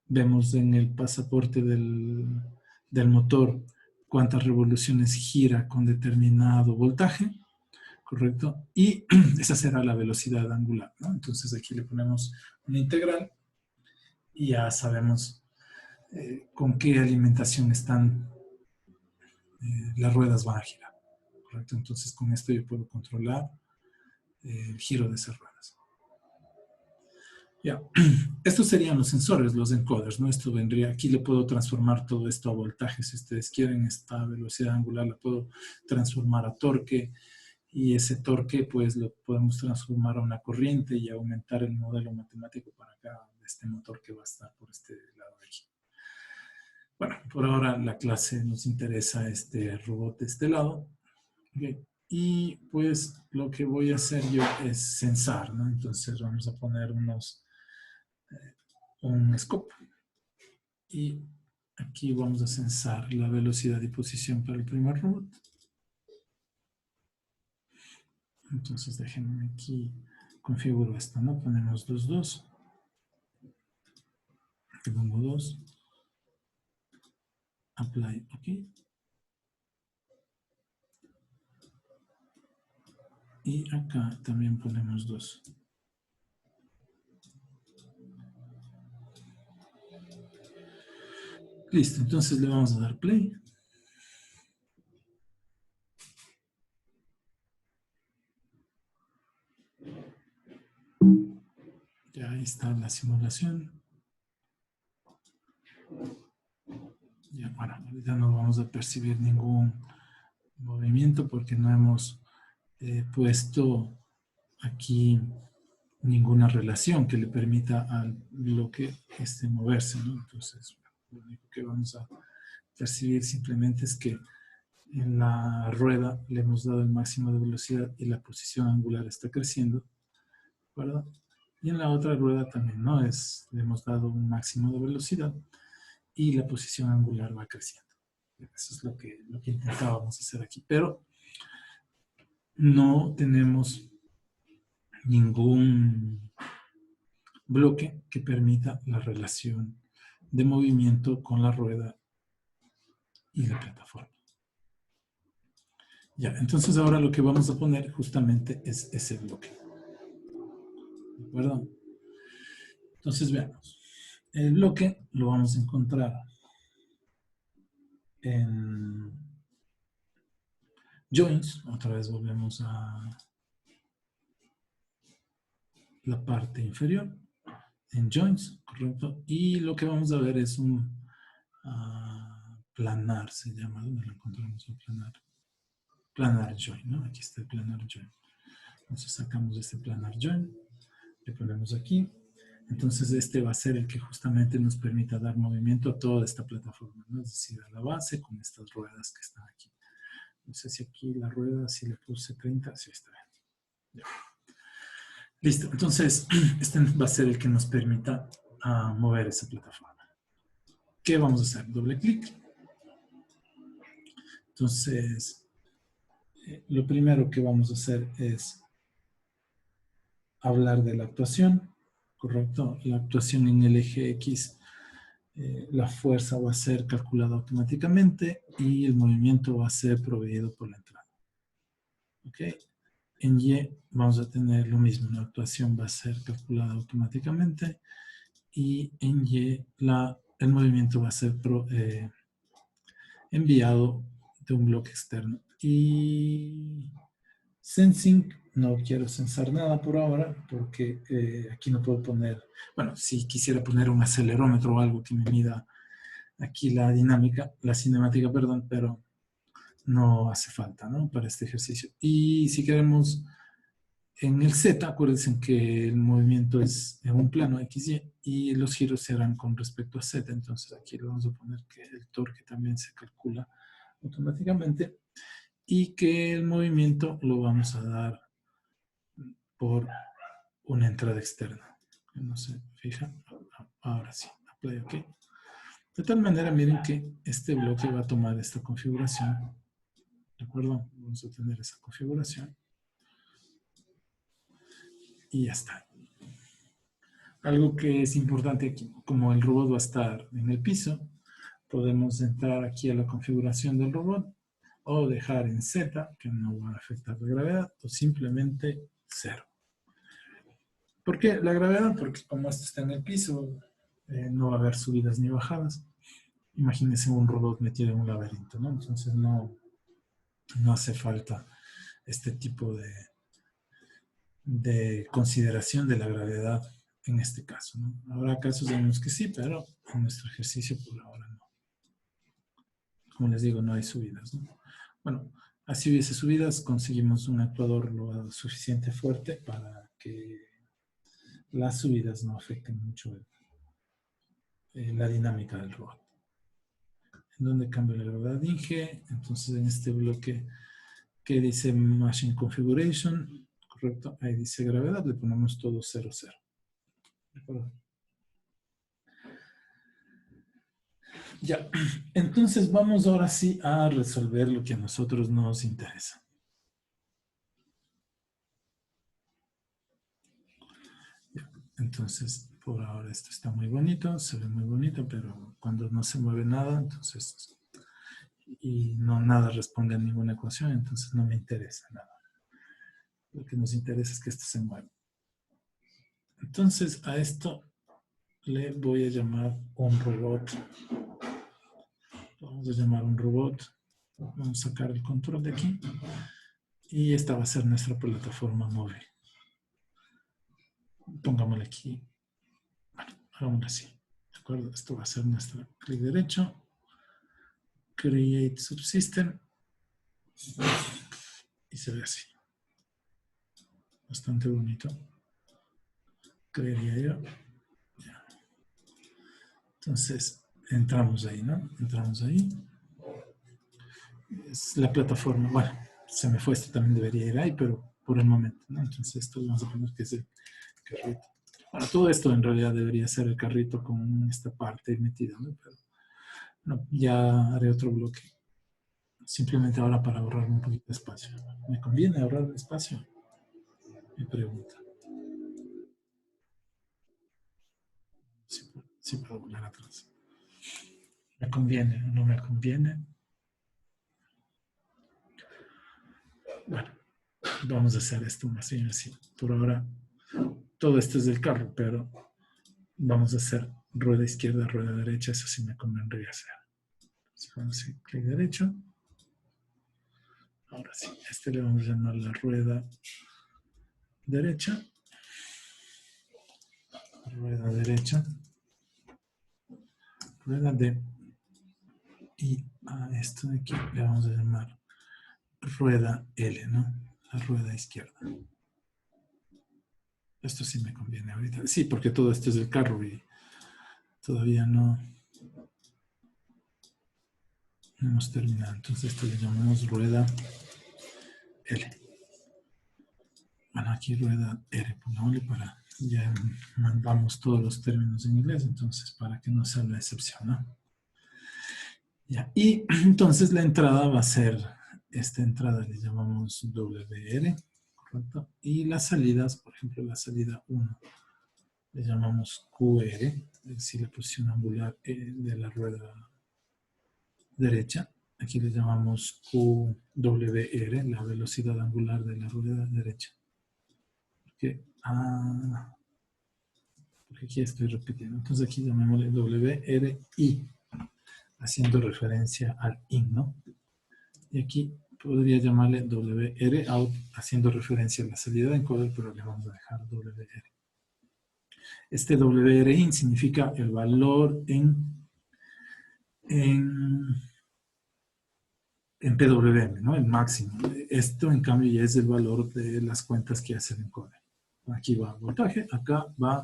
vemos en el pasaporte del motor cuántas revoluciones gira con determinado voltaje, ¿correcto? Y esa será la velocidad angular, ¿no? Entonces, aquí le ponemos una integral y ya sabemos con qué alimentación están las ruedas van a girar, ¿correcto? Entonces con esto yo puedo controlar el giro de esas ruedas. Ya, estos serían los sensores, los encoders, ¿no? Esto vendría, aquí le puedo transformar todo esto a voltaje, si ustedes quieren, esta velocidad angular la puedo transformar a torque, y ese torque pues lo podemos transformar a una corriente y aumentar el modelo matemático para acá de este motor que va a estar por este lado de aquí. Bueno, por ahora la clase nos interesa este robot de este lado. Okay. Y pues lo que voy a hacer yo es censar, ¿no? Entonces vamos a poner un scope. Y aquí vamos a censar la velocidad y posición para el primer robot. Entonces déjenme aquí, configuro esto, ¿no? Ponemos 2. Aquí pongo 2. Apply, ok. Y acá también ponemos 2. Listo, entonces le vamos a dar play. Ya ahí está la simulación. Ya, bueno, ahorita no vamos a percibir ningún movimiento porque no hemos puesto aquí ninguna relación que le permita al bloque moverse, ¿no? Entonces, lo único que vamos a percibir simplemente es que en la rueda le hemos dado el máximo de velocidad y la posición angular está creciendo, ¿verdad? Y en la otra rueda también, ¿no? Le hemos dado un máximo de velocidad y la posición angular va creciendo. Eso es lo que intentábamos hacer aquí. Pero no tenemos ningún bloque que permita la relación de movimiento con la rueda y la plataforma. Ya, entonces ahora lo que vamos a poner justamente es ese bloque. ¿De acuerdo? Entonces veamos. El bloque lo vamos a encontrar en joins. Otra vez volvemos a la parte inferior. En joins, correcto. Y lo que vamos a ver es un planar, se llama. ¿Dónde lo encontramos? El planar. Planar join, ¿no? Aquí está el planar join. Entonces sacamos este planar join, le ponemos aquí. Entonces este va a ser el que justamente nos permita dar movimiento a toda esta plataforma, ¿no? Es decir, a la base con estas ruedas que están aquí. No sé si aquí la rueda, si le puse 30, sí está bien. Ya. Listo, entonces este va a ser el que nos permita mover esa plataforma. ¿Qué vamos a hacer? Doble clic. Entonces, lo primero que vamos a hacer es hablar de la actuación, ¿correcto? La actuación en el eje X, la fuerza va a ser calculada automáticamente y el movimiento va a ser proveído por la entrada. ¿Ok? En Y vamos a tener lo mismo, la actuación va a ser calculada automáticamente y en Y el movimiento va a ser enviado de un bloque externo. Y sensing, no quiero censar nada por ahora porque aquí no puedo poner, bueno, si quisiera poner un acelerómetro o algo que me mida aquí la dinámica, la cinemática, perdón, pero no hace falta, ¿no? Para este ejercicio. Y si queremos en el Z, acuérdense que el movimiento es en un plano XY y los giros se harán con respecto a Z, entonces aquí le vamos a poner que el torque también se calcula automáticamente y que el movimiento lo vamos a dar por una entrada externa. No se fija, ahora sí, apply OK. De tal manera, miren que este bloque va a tomar esta configuración. ¿De acuerdo? Vamos a tener esa configuración. Y ya está. Algo que es importante aquí, como el robot va a estar en el piso, podemos entrar aquí a la configuración del robot o dejar en Z, que no va a afectar la gravedad, o simplemente 0. ¿Por qué la gravedad? Porque como esto está en el piso, no va a haber subidas ni bajadas. Imagínense un robot metido en un laberinto, ¿no? Entonces no hace falta este tipo de consideración de la gravedad en este caso, ¿no? Habrá casos en los que sí, pero en nuestro ejercicio por ahora no. Como les digo, no hay subidas, ¿no? Bueno, así hubiese subidas, conseguimos un actuador lo suficiente fuerte para que las subidas no afecten mucho la dinámica del robot. En donde cambia la gravedad Inge, entonces en este bloque que dice Machine Configuration, correcto, ahí dice gravedad, le ponemos todo 0, 0. ¿De acuerdo? Ya, entonces vamos ahora sí a resolver lo que a nosotros nos interesa. Ya, entonces, por ahora esto está muy bonito, se ve muy bonito, pero cuando no se mueve nada, entonces, y no nada responde a ninguna ecuación, entonces no me interesa nada. Lo que nos interesa es que esto se mueva. Entonces, a esto le voy a llamar un robot. Vamos a llamar un robot. Vamos a sacar el control de aquí. Y esta va a ser nuestra plataforma móvil. pongámosle aquí, bueno, hagámoslo así, ¿de acuerdo? Esto va a ser nuestro clic derecho, Create Subsystem, y se ve así. Bastante bonito, creería yo. Ya. Entonces, entramos ahí, ¿no? Entramos ahí. Es la plataforma, bueno, se me fue, esto también debería ir ahí, pero por el momento, ¿no? Entonces, esto vamos a poner que es el carrito. Bueno, todo esto en realidad debería ser el carrito con esta parte metida, ¿no? Pero no, ya haré otro bloque. Simplemente ahora para ahorrar un poquito de espacio. ¿Me conviene ahorrar espacio? Me pregunta. Sí puedo volver atrás. ¿Me conviene o no me conviene? Bueno, vamos a hacer esto más bien así. Por ahora, todo esto es del carro, pero vamos a hacer rueda izquierda, rueda derecha. Eso sí me convendría hacer. Entonces, vamos a hacer clic derecho. Ahora sí, este le vamos a llamar la rueda derecha. Rueda derecha. Rueda D. Y a esto de aquí le vamos a llamar rueda L, ¿no? La rueda izquierda. Esto sí me conviene ahorita. Sí, porque todo esto es del carro y todavía no hemos terminado. Entonces esto le llamamos rueda L. Bueno, aquí rueda R, pongámosle para, ya mandamos todos los términos en inglés, entonces para que no sea la excepción, ¿no? Ya, y entonces la entrada va a ser, esta entrada le llamamos WR, ¿correcto? Y las salidas, por ejemplo, la salida 1, le llamamos QR, es decir, la posición angular de la rueda derecha. Aquí le llamamos QWR, la velocidad angular de la rueda derecha. Porque aquí estoy repitiendo. Entonces aquí llamémosle WRI, haciendo referencia al IN, ¿no? Y aquí podría llamarle WR out, haciendo referencia a la salida de encoder, pero le vamos a dejar WR. Este WR in significa el valor en PWM, ¿no? El máximo. Esto, en cambio, ya es el valor de las cuentas que hace el encoder. Aquí va voltaje, acá va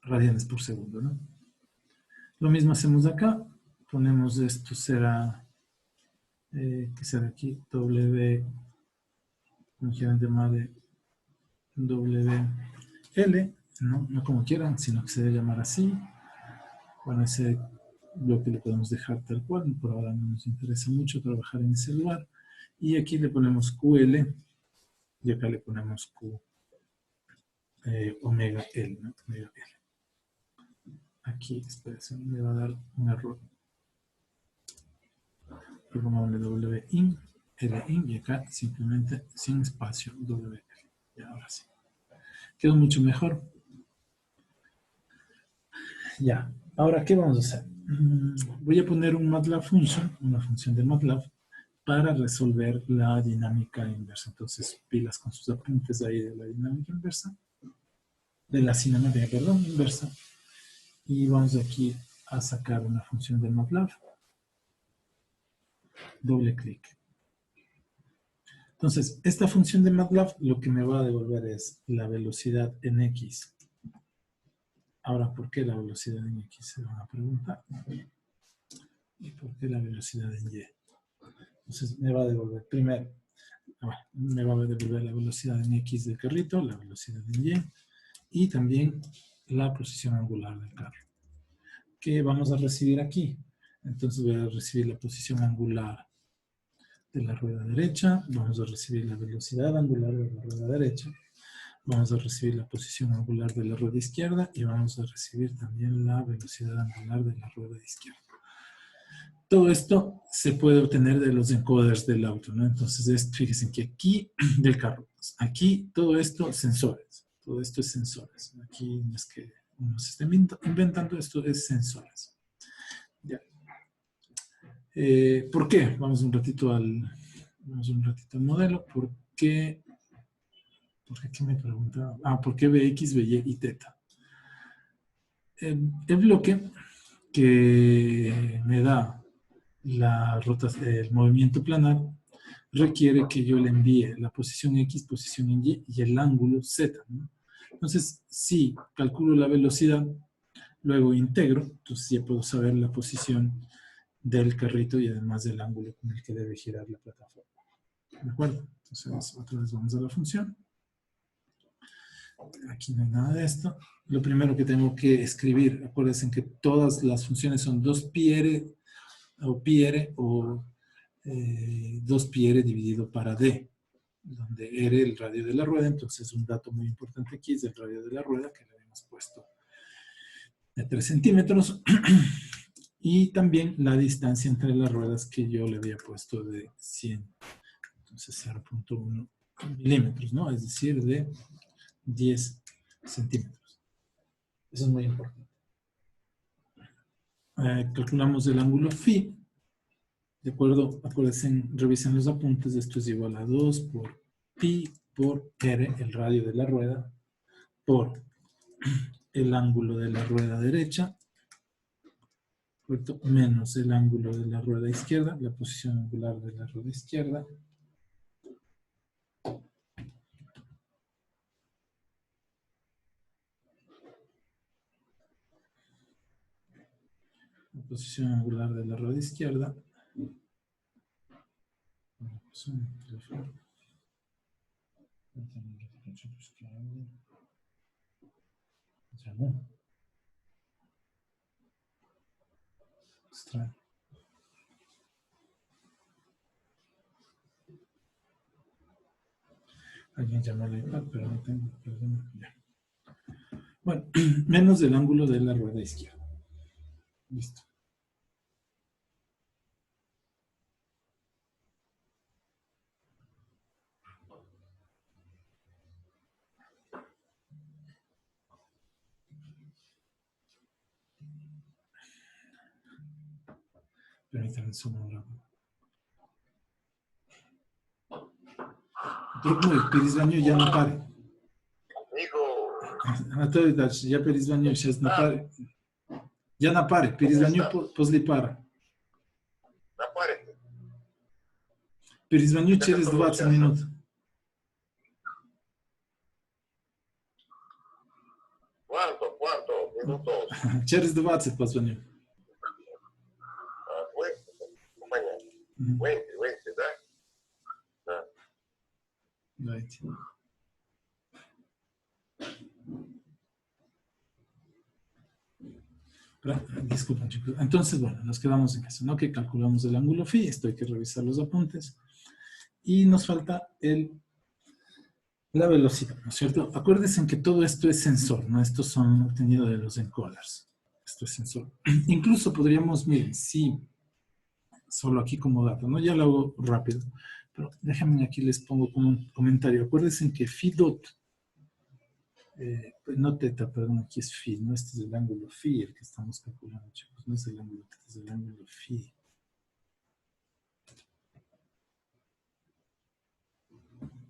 radianes por segundo, ¿no? Lo mismo hacemos acá. Ponemos esto, será, ¿qué será aquí? W, como quieran llamarle, WL, ¿no? No como quieran, sino que se debe llamar así. Bueno, ese bloque lo podemos dejar tal cual, por ahora no nos interesa mucho trabajar en ese lugar. Y aquí le ponemos QL y acá le ponemos Q omega L, ¿no? Omega L. Aquí, espérense, me va a dar un error. Le ponemos W in, L in y acá simplemente sin espacio WL. Y ahora sí. Quedó mucho mejor. Ya, ahora, ¿qué vamos a hacer? Voy a poner un MATLAB function, una función de MATLAB, para resolver la dinámica inversa. Entonces, pilas con sus apuntes ahí de la dinámica inversa, de la cinemática, perdón, inversa. Y vamos aquí a sacar una función de MATLAB. Doble clic. Entonces, esta función de MATLAB lo que me va a devolver es la velocidad en X. Ahora, ¿por qué la velocidad en X? Se van a preguntar. ¿Y por qué la velocidad en Y? Entonces, me va a devolver primero, me va a devolver la velocidad en X del carrito, la velocidad en Y, y también la posición angular del carro. ¿Qué vamos a recibir aquí? Entonces voy a recibir la posición angular de la rueda derecha, vamos a recibir la velocidad angular de la rueda derecha, vamos a recibir la posición angular de la rueda izquierda y vamos a recibir también la velocidad angular de la rueda izquierda. Todo esto se puede obtener de los encoders del auto, ¿no? Entonces, fíjense que aquí, del carro, aquí todo esto, sensores. Todo esto es sensores. Aquí no es que uno se esté inventando, esto es sensores. Ya. ¿Por qué? Vamos un ratito al modelo. qué me preguntaba? ¿Por qué Bx, By y teta? El bloque que me da el movimiento planar requiere que yo le envíe la posición X, posición Y y el ángulo Z, ¿no? Entonces, si calculo la velocidad, luego integro, entonces ya puedo saber la posición del carrito y además del ángulo con el que debe girar la plataforma. ¿De acuerdo? Entonces, otra vez vamos a la función. Aquí no hay nada de esto. Lo primero que tengo que escribir, acuérdense que todas las funciones son 2πr o πr o 2πr dividido para d, donde r el radio de la rueda. Entonces un dato muy importante aquí es el radio de la rueda, que le habíamos puesto de 3 centímetros, y también la distancia entre las ruedas que yo le había puesto de 100, entonces 0.1 milímetros, ¿no? Es decir, de 10 centímetros. Eso es muy importante. Calculamos el ángulo phi. De acuerdo, acuérdense, revisen los apuntes. Esto es igual a 2 por pi por r, el radio de la rueda, por el ángulo de la rueda derecha, ¿correcto? Menos el ángulo de la rueda izquierda, la posición angular de la rueda izquierda. La posición angular de la rueda izquierda. Extraño. Alguien llamó al iPad, pero no tengo, perdón. Ya. Bueno, menos el ángulo de la rueda izquierda. Listo. Permítanme solo un rato. Drugno, перезвоню, я на паре. Анатолий Дальше, я перезвоню сейчас на паре. Я на паре, перезвоню после пара. На паре? Перезвоню через 20 минут. ¿Cuánto minutos? Через 20 позвоню. 20, ¿да? Да. Давайте. Disculpen, chicos. Entonces, bueno, nos quedamos en eso, ¿no? Que calculamos el ángulo phi, esto hay que revisar los apuntes. Y nos falta la velocidad, ¿no es cierto? Acuérdense que todo esto es sensor, ¿no? Estos son obtenidos de los encoders. Esto es sensor. Incluso podríamos, miren, sí, solo aquí como dato, ¿no? Ya lo hago rápido. Pero déjenme aquí les pongo como un comentario. Acuérdense que phi dot, no teta, perdón, aquí es phi, ¿no? Este es el ángulo phi, el que estamos calculando, chicos. No es el ángulo teta, es el ángulo phi.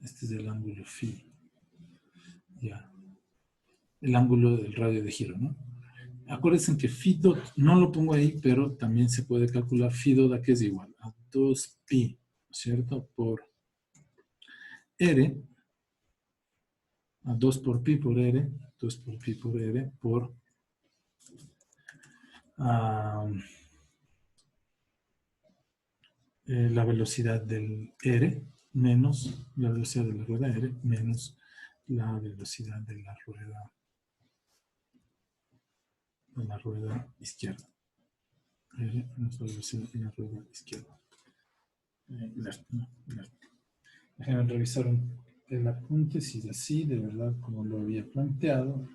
Este es el ángulo phi. Ya. El ángulo del radio de giro, ¿no? Acuérdense que phi dot, no lo pongo ahí, pero también se puede calcular phi dot, que es igual a 2pi, ¿cierto? Por r, a 2 por pi por r, 2 por pi por r, por la velocidad del r, menos la velocidad de la rueda r, menos la velocidad de la rueda izquierda. R menos la velocidad de la rueda izquierda. Déjenme revisar el apunte, si es así, de verdad, como lo había planteado.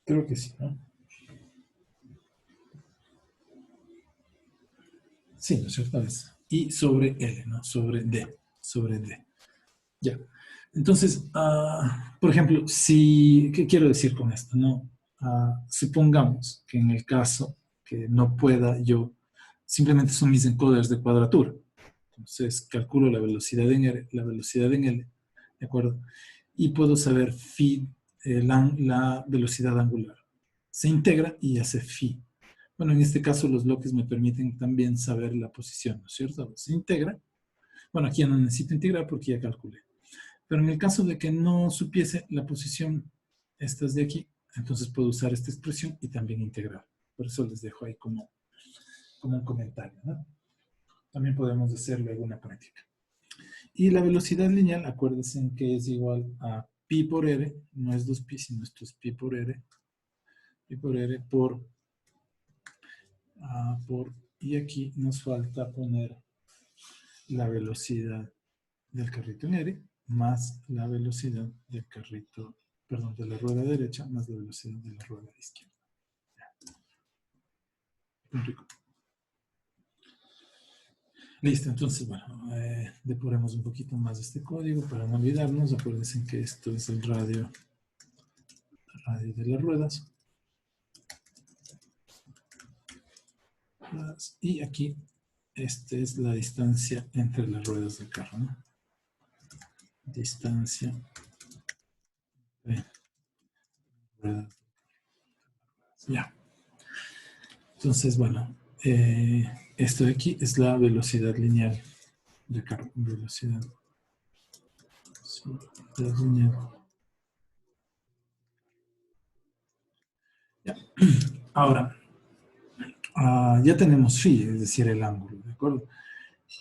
Creo que sí, ¿no? Sí, ¿no es cierto? Es I sobre L, ¿no? Sobre D. Ya. Entonces, por ejemplo, ¿qué quiero decir con esto? No, supongamos que en el caso que no pueda yo, simplemente son mis encoders de cuadratura. Entonces calculo la velocidad en R, ¿de acuerdo? Y puedo saber phi, la velocidad angular. Se integra y hace phi. Bueno, en este caso los bloques me permiten también saber la posición, ¿no es cierto? Se integra. Bueno, aquí ya no necesito integrar porque ya calculé. Pero en el caso de que no supiese la posición, estas de aquí, entonces puedo usar esta expresión y también integrar. Por eso les dejo ahí como un comentario, ¿no? También podemos hacer luego una práctica. Y la velocidad lineal, acuérdense que es igual a pi por r, no es 2pi, sino esto es pi por r y aquí nos falta poner la velocidad del carrito en R más la velocidad del carrito, perdón, de la rueda derecha más la velocidad de la rueda izquierda. Ya. Listo, entonces, bueno, depuremos un poquito más este código para no olvidarnos. Acuérdense que esto es el radio de las ruedas. Y aquí, esta es la distancia entre las ruedas del carro, ¿no? Distancia de ruedas. Ya. Entonces, bueno, esto de aquí es la velocidad lineal del carro. Velocidad lineal. Ya. Ahora, ya tenemos phi, es decir, el ángulo, ¿de acuerdo?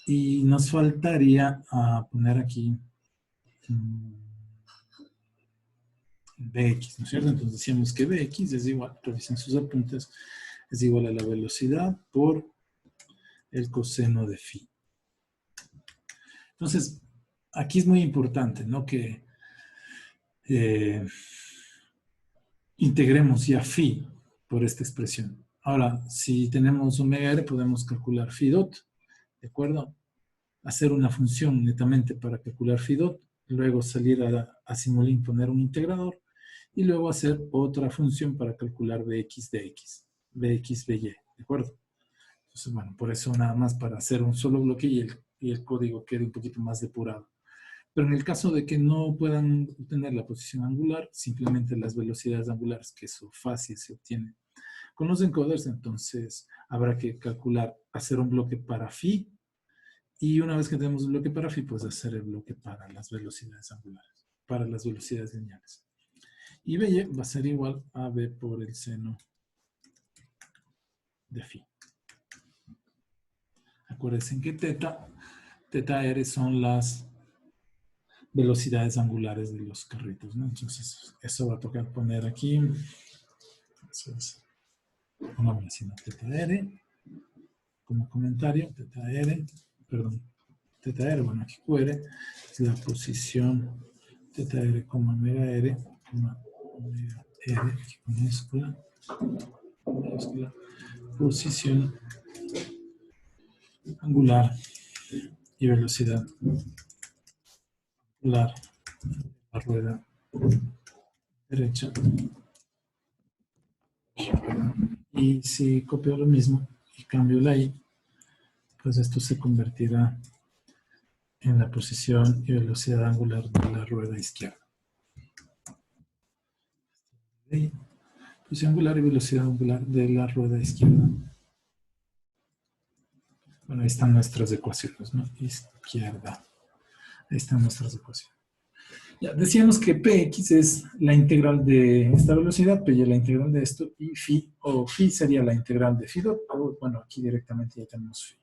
Y nos faltaría poner aquí Bx, ¿no es cierto? Entonces decíamos que Bx es igual, revisen sus apuntes, es igual a la velocidad por el coseno de phi. Entonces, aquí es muy importante, ¿no? Que integremos ya phi por esta expresión. Ahora, si tenemos omega r, podemos calcular phi dot, ¿de acuerdo? Hacer una función netamente para calcular phi dot, luego salir a Simulink, poner un integrador, y luego hacer otra función para calcular Bx de x, Bx de y, ¿de acuerdo? Entonces, bueno, por eso nada más para hacer un solo bloque y el código quede un poquito más depurado. Pero en el caso de que no puedan obtener la posición angular, simplemente las velocidades angulares, que eso fácil se obtiene con los encoders, entonces habrá que calcular, hacer un bloque para phi, y una vez que tenemos un bloque para phi, pues hacer el bloque para las velocidades angulares, para las velocidades lineales. Y By va a ser igual a B por el seno de phi. Acuérdense que teta R son las velocidades angulares de los carritos, ¿no? Entonces, eso va a tocar poner aquí. Entonces, pongamos así, ¿no? Teta R, como comentario, teta R, bueno, aquí QR es la posición teta R, omega R, omega R, aquí minúscula, posición angular y velocidad angular de la rueda derecha. Y si copio lo mismo y cambio la I, pues esto se convertirá en la posición y velocidad angular de la rueda izquierda. Posición angular y velocidad angular de la rueda izquierda. Bueno, ahí están nuestras ecuaciones, ¿no? Izquierda. Ahí están nuestras ecuaciones. Ya, decíamos que Px es la integral de esta velocidad, Py es la integral de esto, y phi, o phi sería la integral de phi dot, o bueno, aquí directamente ya tenemos phi.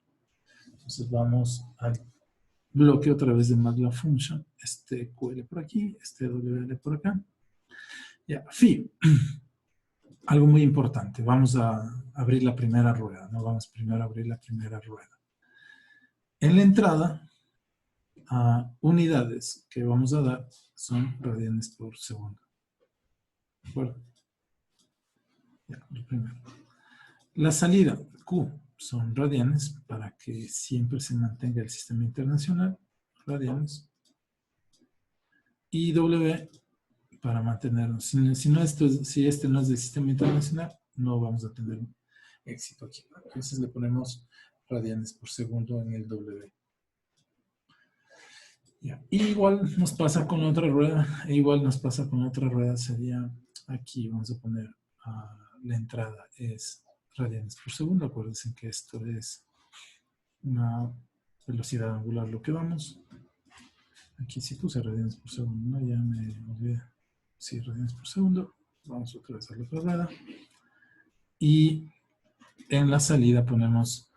Entonces vamos al bloque otra vez de MATLAB Function, este QL por aquí, este WL por acá. Ya, phi. Algo muy importante, vamos a abrir la primera rueda, ¿no? Vamos primero a abrir la primera rueda. En la entrada, unidades que vamos a dar son radianes por segundo. ¿De acuerdo? Ya, lo primero. La salida, Q, son radianes para que siempre se mantenga el sistema internacional, radianes. Y W, para mantenernos. Si este no es del sistema internacional, no vamos a tener éxito aquí, ¿no? Entonces le ponemos radianes por segundo en el W. Ya. Y igual nos pasa con la otra rueda, sería aquí, vamos a poner la entrada es radianes por segundo. Acuérdense que esto es una velocidad angular lo que vamos. Aquí sí puse radianes por segundo, ¿no? Ya me olvidé. Sí, radianes por segundo. Vamos otra vez a la otra rueda. Y en la salida ponemos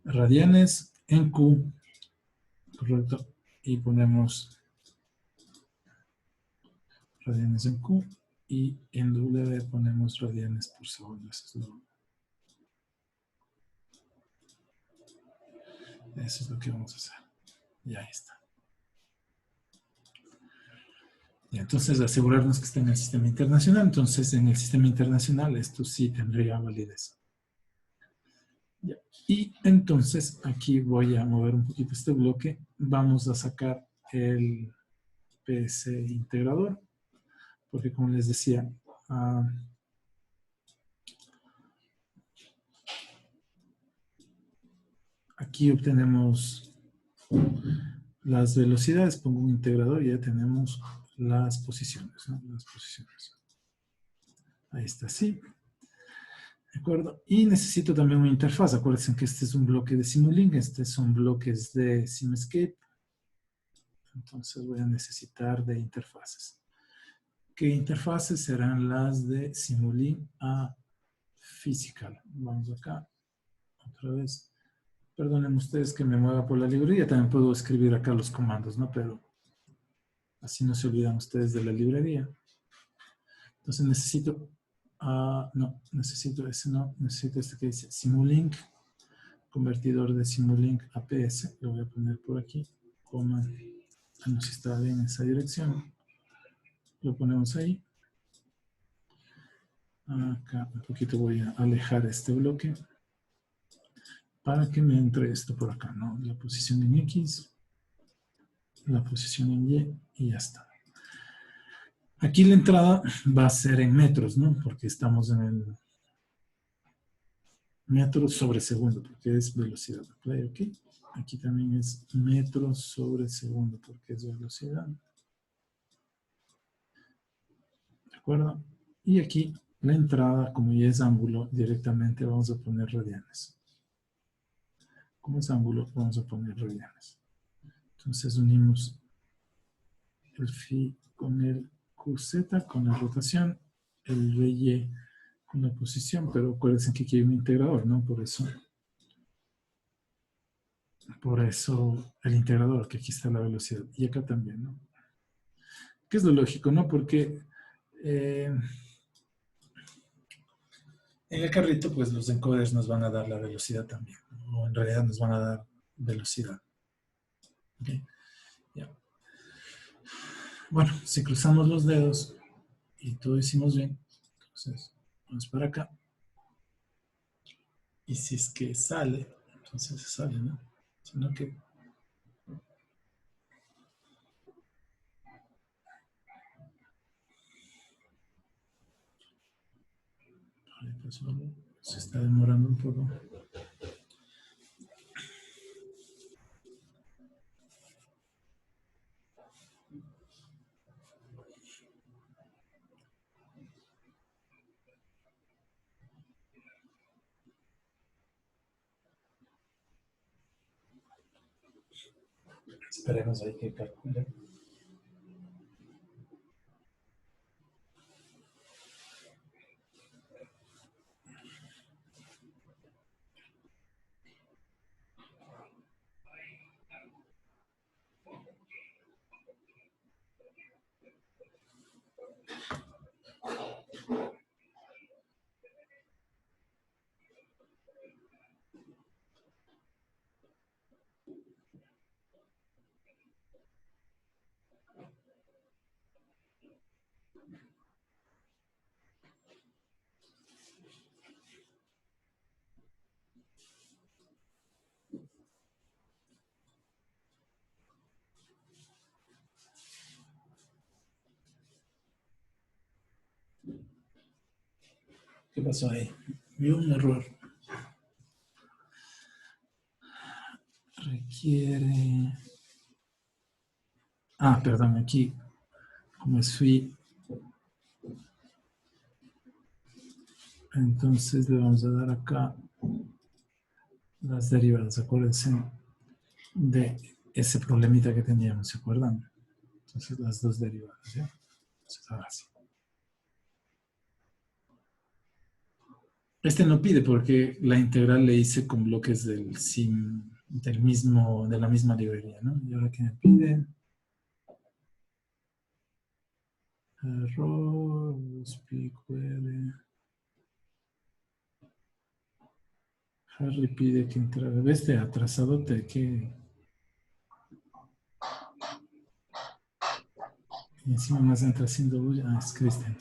radianes en Q, correcto, y ponemos radianes en Q y en W ponemos radianes por segundo. Eso es lo que vamos a hacer. Y ahí está. Y entonces asegurarnos que está en el sistema internacional. Entonces en el sistema internacional esto sí tendría validez. Ya. Y entonces aquí voy a mover un poquito este bloque. Vamos a sacar el PS integrador. Porque como les decía, aquí obtenemos las velocidades, pongo un integrador y ya tenemos las posiciones, ¿no? Las posiciones. Ahí está, sí. ¿De acuerdo? Y necesito también una interfaz. Acuérdense que este es un bloque de Simulink, estos son bloques de Simescape. Entonces voy a necesitar de interfaces. ¿Qué interfaces serán las de Simulink a Physical? Vamos acá, otra vez. Perdonen ustedes que me mueva por la librería, también puedo escribir acá los comandos, ¿no? Pero así no se olvidan ustedes de la librería. Entonces necesito, no, necesito ese no, necesito este que dice Simulink, convertidor de Simulink a PS, lo voy a poner por aquí, coma, no sé si está bien esa dirección, lo ponemos ahí. Acá un poquito voy a alejar este bloque para que me entre esto por acá, ¿no? La posición en X, la posición en Y y ya está. Aquí la entrada va a ser en metros, ¿no? Porque estamos en el metros sobre segundo, porque es velocidad. ¿Ok? Aquí también es metros sobre segundo, porque es velocidad. ¿De acuerdo? Y aquí la entrada, como ya es ángulo, directamente vamos a poner radianes. Como es ángulo, vamos a poner radianes. Entonces unimos el phi con el QZ, con la rotación, el RY con la posición, pero acuérdense que aquí hay un integrador, ¿no? Por eso el integrador, que aquí está la velocidad. Y acá también, ¿no? ¿Qué es lo lógico, no? Porque en el carrito, pues los encoders nos van a dar la velocidad también, ¿no? O en realidad nos van a dar velocidad. ¿Okay? Ya. Bueno, si cruzamos los dedos y todo hicimos bien, entonces vamos para acá. Y si es que sale, entonces sale, ¿no? Sino que pues, se está demorando un poco. Esperemos ahí que calcule. ¿Qué pasó ahí? Vi un error. Requiere... Ah, perdón, aquí, como es fui, entonces le vamos a dar acá las derivadas, acuérdense de ese problemita que teníamos, ¿se acuerdan? Entonces las dos derivadas, ¿ya? Entonces ahora sí. Este no pide porque la integral le hice con bloques del sim, de la misma librería, ¿no? Y ahora que me pide... Error, SQL. Harry pide que entre. ¿Ves de atrasadote? Que y encima más entra haciendo bulla. Ah, es Cristian.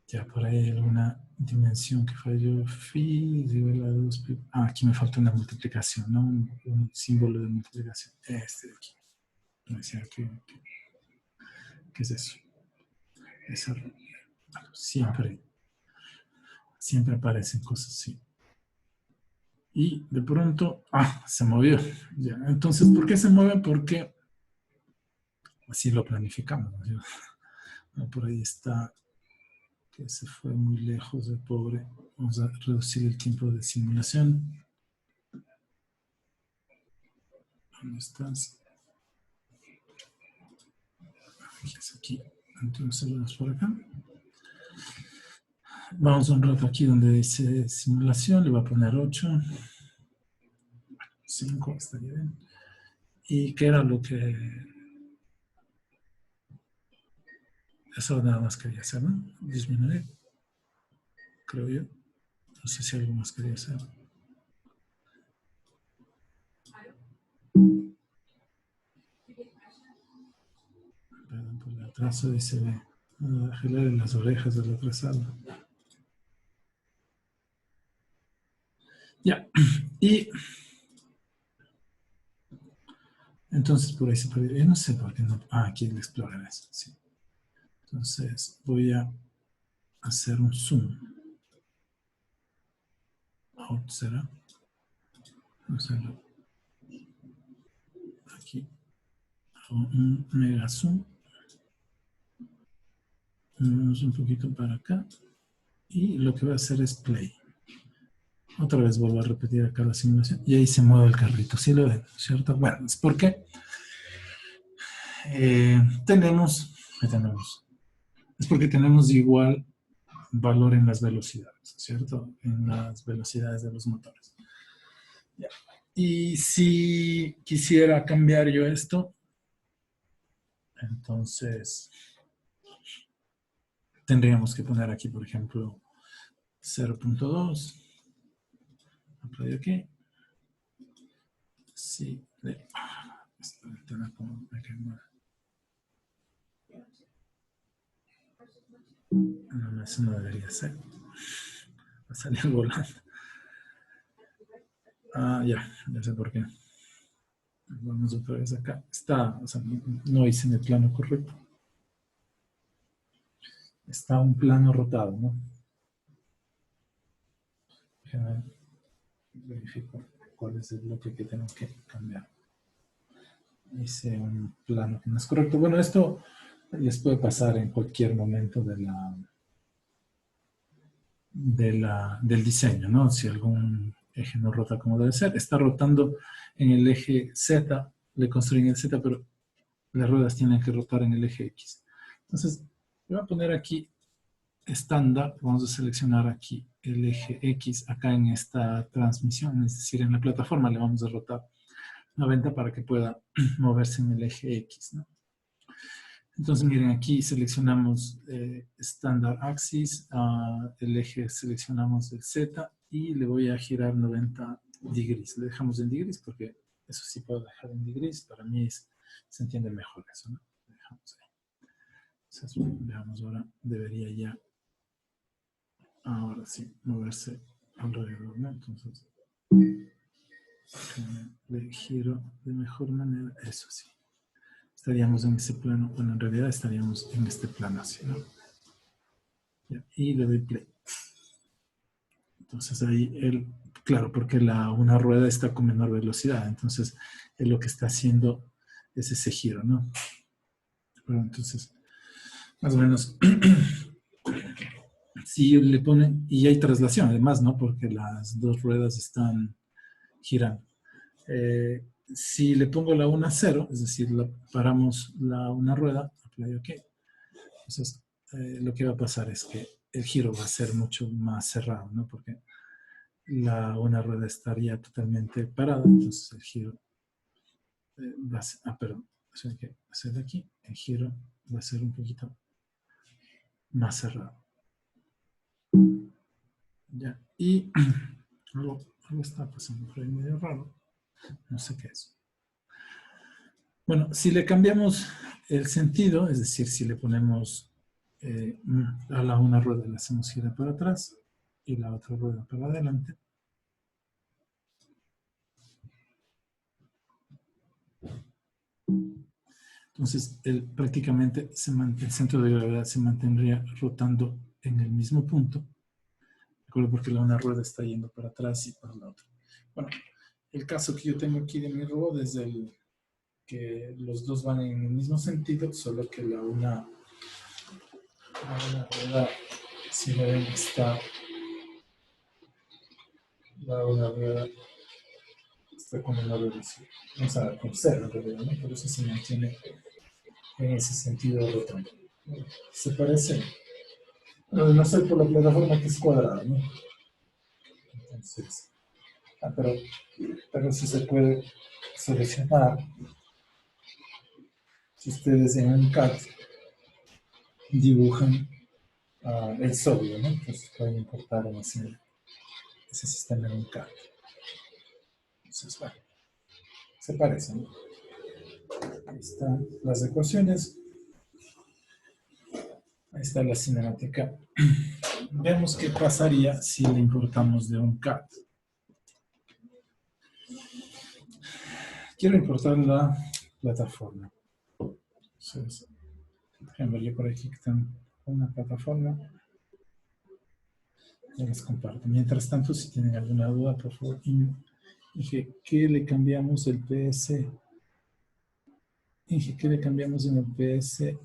Ya por ahí hay alguna dimensión que falló. Aquí me falta una multiplicación, ¿no? Un símbolo de multiplicación. Este de aquí. No decía ¿qué es eso? Es error. Siempre aparecen cosas así. Y de pronto, se movió. Ya. Entonces, ¿por qué se mueve? Porque así lo planificamos, ¿no? Por ahí está, que se fue muy lejos de pobre. Vamos a reducir el tiempo de simulación. ¿Dónde estás? Aquí es aquí. Entonces vamos por acá. Vamos un rato aquí donde dice simulación. Le voy a poner 8. 5 estaría bien. ¿Y qué era lo que... Eso nada más quería hacer, ¿no? Disminuir, creo yo. No sé si algo más quería hacer. Perdón por el atraso, dice gelar en las orejas del atrasado. Ya, y entonces por ahí se puede, yo no sé por qué no, aquí el Explorer es, sí. Entonces voy a hacer un zoom. Out será. Vamos a hacerlo aquí. Hago un mega zoom. Vamos un poquito para acá. Y lo que voy a hacer es play. Otra vez vuelvo a repetir acá la simulación. Y ahí se mueve el carrito. ¿Sí lo ven? ¿Cierto? Bueno, es porque tenemos. Es porque tenemos igual valor en las velocidades, ¿cierto? En las velocidades de los motores. Ya. Y si quisiera cambiar yo esto, entonces tendríamos que poner aquí, por ejemplo, 0.2. Apply OK. Sí, esta ventana como me quema. No, eso no debería ser. Va a salir volando. Ya sé por qué. Vamos otra vez acá. Está, o sea, no hice en el plano correcto. Está un plano rotado, ¿no? Verifico cuál es el bloque que tengo que cambiar. Hice un plano que no es correcto. Bueno, esto les puede pasar en cualquier momento del diseño, ¿no? Si algún eje no rota como debe ser, está rotando en el eje Z, le construyen el Z, pero las ruedas tienen que rotar en el eje X. Entonces, voy a poner aquí estándar, vamos a seleccionar aquí el eje X, acá en esta transmisión, es decir, en la plataforma le vamos a rotar 90 para que pueda moverse en el eje X, ¿no? Entonces, miren, aquí seleccionamos Standard Axis, el eje seleccionamos el Z y le voy a girar 90 degrees. Le dejamos en degrees porque eso sí puedo dejar en degrees, para mí se entiende mejor eso, ¿no? Lo dejamos ahí. Entonces, veamos ahora, debería ya, ahora sí, moverse alrededor, ¿no? Entonces, le giro de mejor manera, eso sí. Estaríamos en ese plano, bueno, en realidad estaríamos en este plano así, ¿no? Ya, y le doy play. Entonces ahí él, claro, porque una rueda está con menor velocidad, entonces él lo que está haciendo es ese giro, ¿no? Pero entonces, más o menos, si le ponen, y hay traslación además, ¿no? Porque las dos ruedas están girando. Si le pongo la 1 a 0, es decir, paramos una rueda, play OK, entonces lo que va a pasar es que el giro va a ser mucho más cerrado, ¿no? Porque una rueda estaría totalmente parada, entonces el giro va a ser, perdón, eso hay que hacer de aquí, el giro va a ser un poquito más cerrado. Ya, y algo está pasando por ahí medio raro, no sé qué es. Bueno, si le cambiamos el sentido, es decir, si le ponemos a una rueda le hacemos girar para atrás y la otra rueda para adelante, entonces prácticamente el centro de gravedad se mantendría rotando en el mismo punto, ¿de acuerdo? Porque una rueda está yendo para atrás y para la otra. Bueno, el caso que yo tengo aquí de mi robot es que los dos van en el mismo sentido, solo que una rueda, si me ven, una rueda está con menor velocidad. O sea, con cero en realidad, ¿no? Por eso se mantiene en ese sentido rotando. Se parece, no sé por la plataforma que es cuadrada, ¿no? Entonces, pero sí se puede seleccionar. Si ustedes en un CAD dibujan el sólido, ¿no? Entonces pueden importar ese sistema en un CAD. Entonces, bueno, se parecen, ¿no? Ahí están las ecuaciones. Ahí está la cinemática. Veamos qué pasaría si le importamos de un CAD. Quiero importar la plataforma. Entonces, déjenme ver yo por aquí que tengo una plataforma. Ya les comparto. Mientras tanto, si tienen alguna duda, por favor, dije, ¿qué le cambiamos el PS? Dije, ¿qué le cambiamos en el PS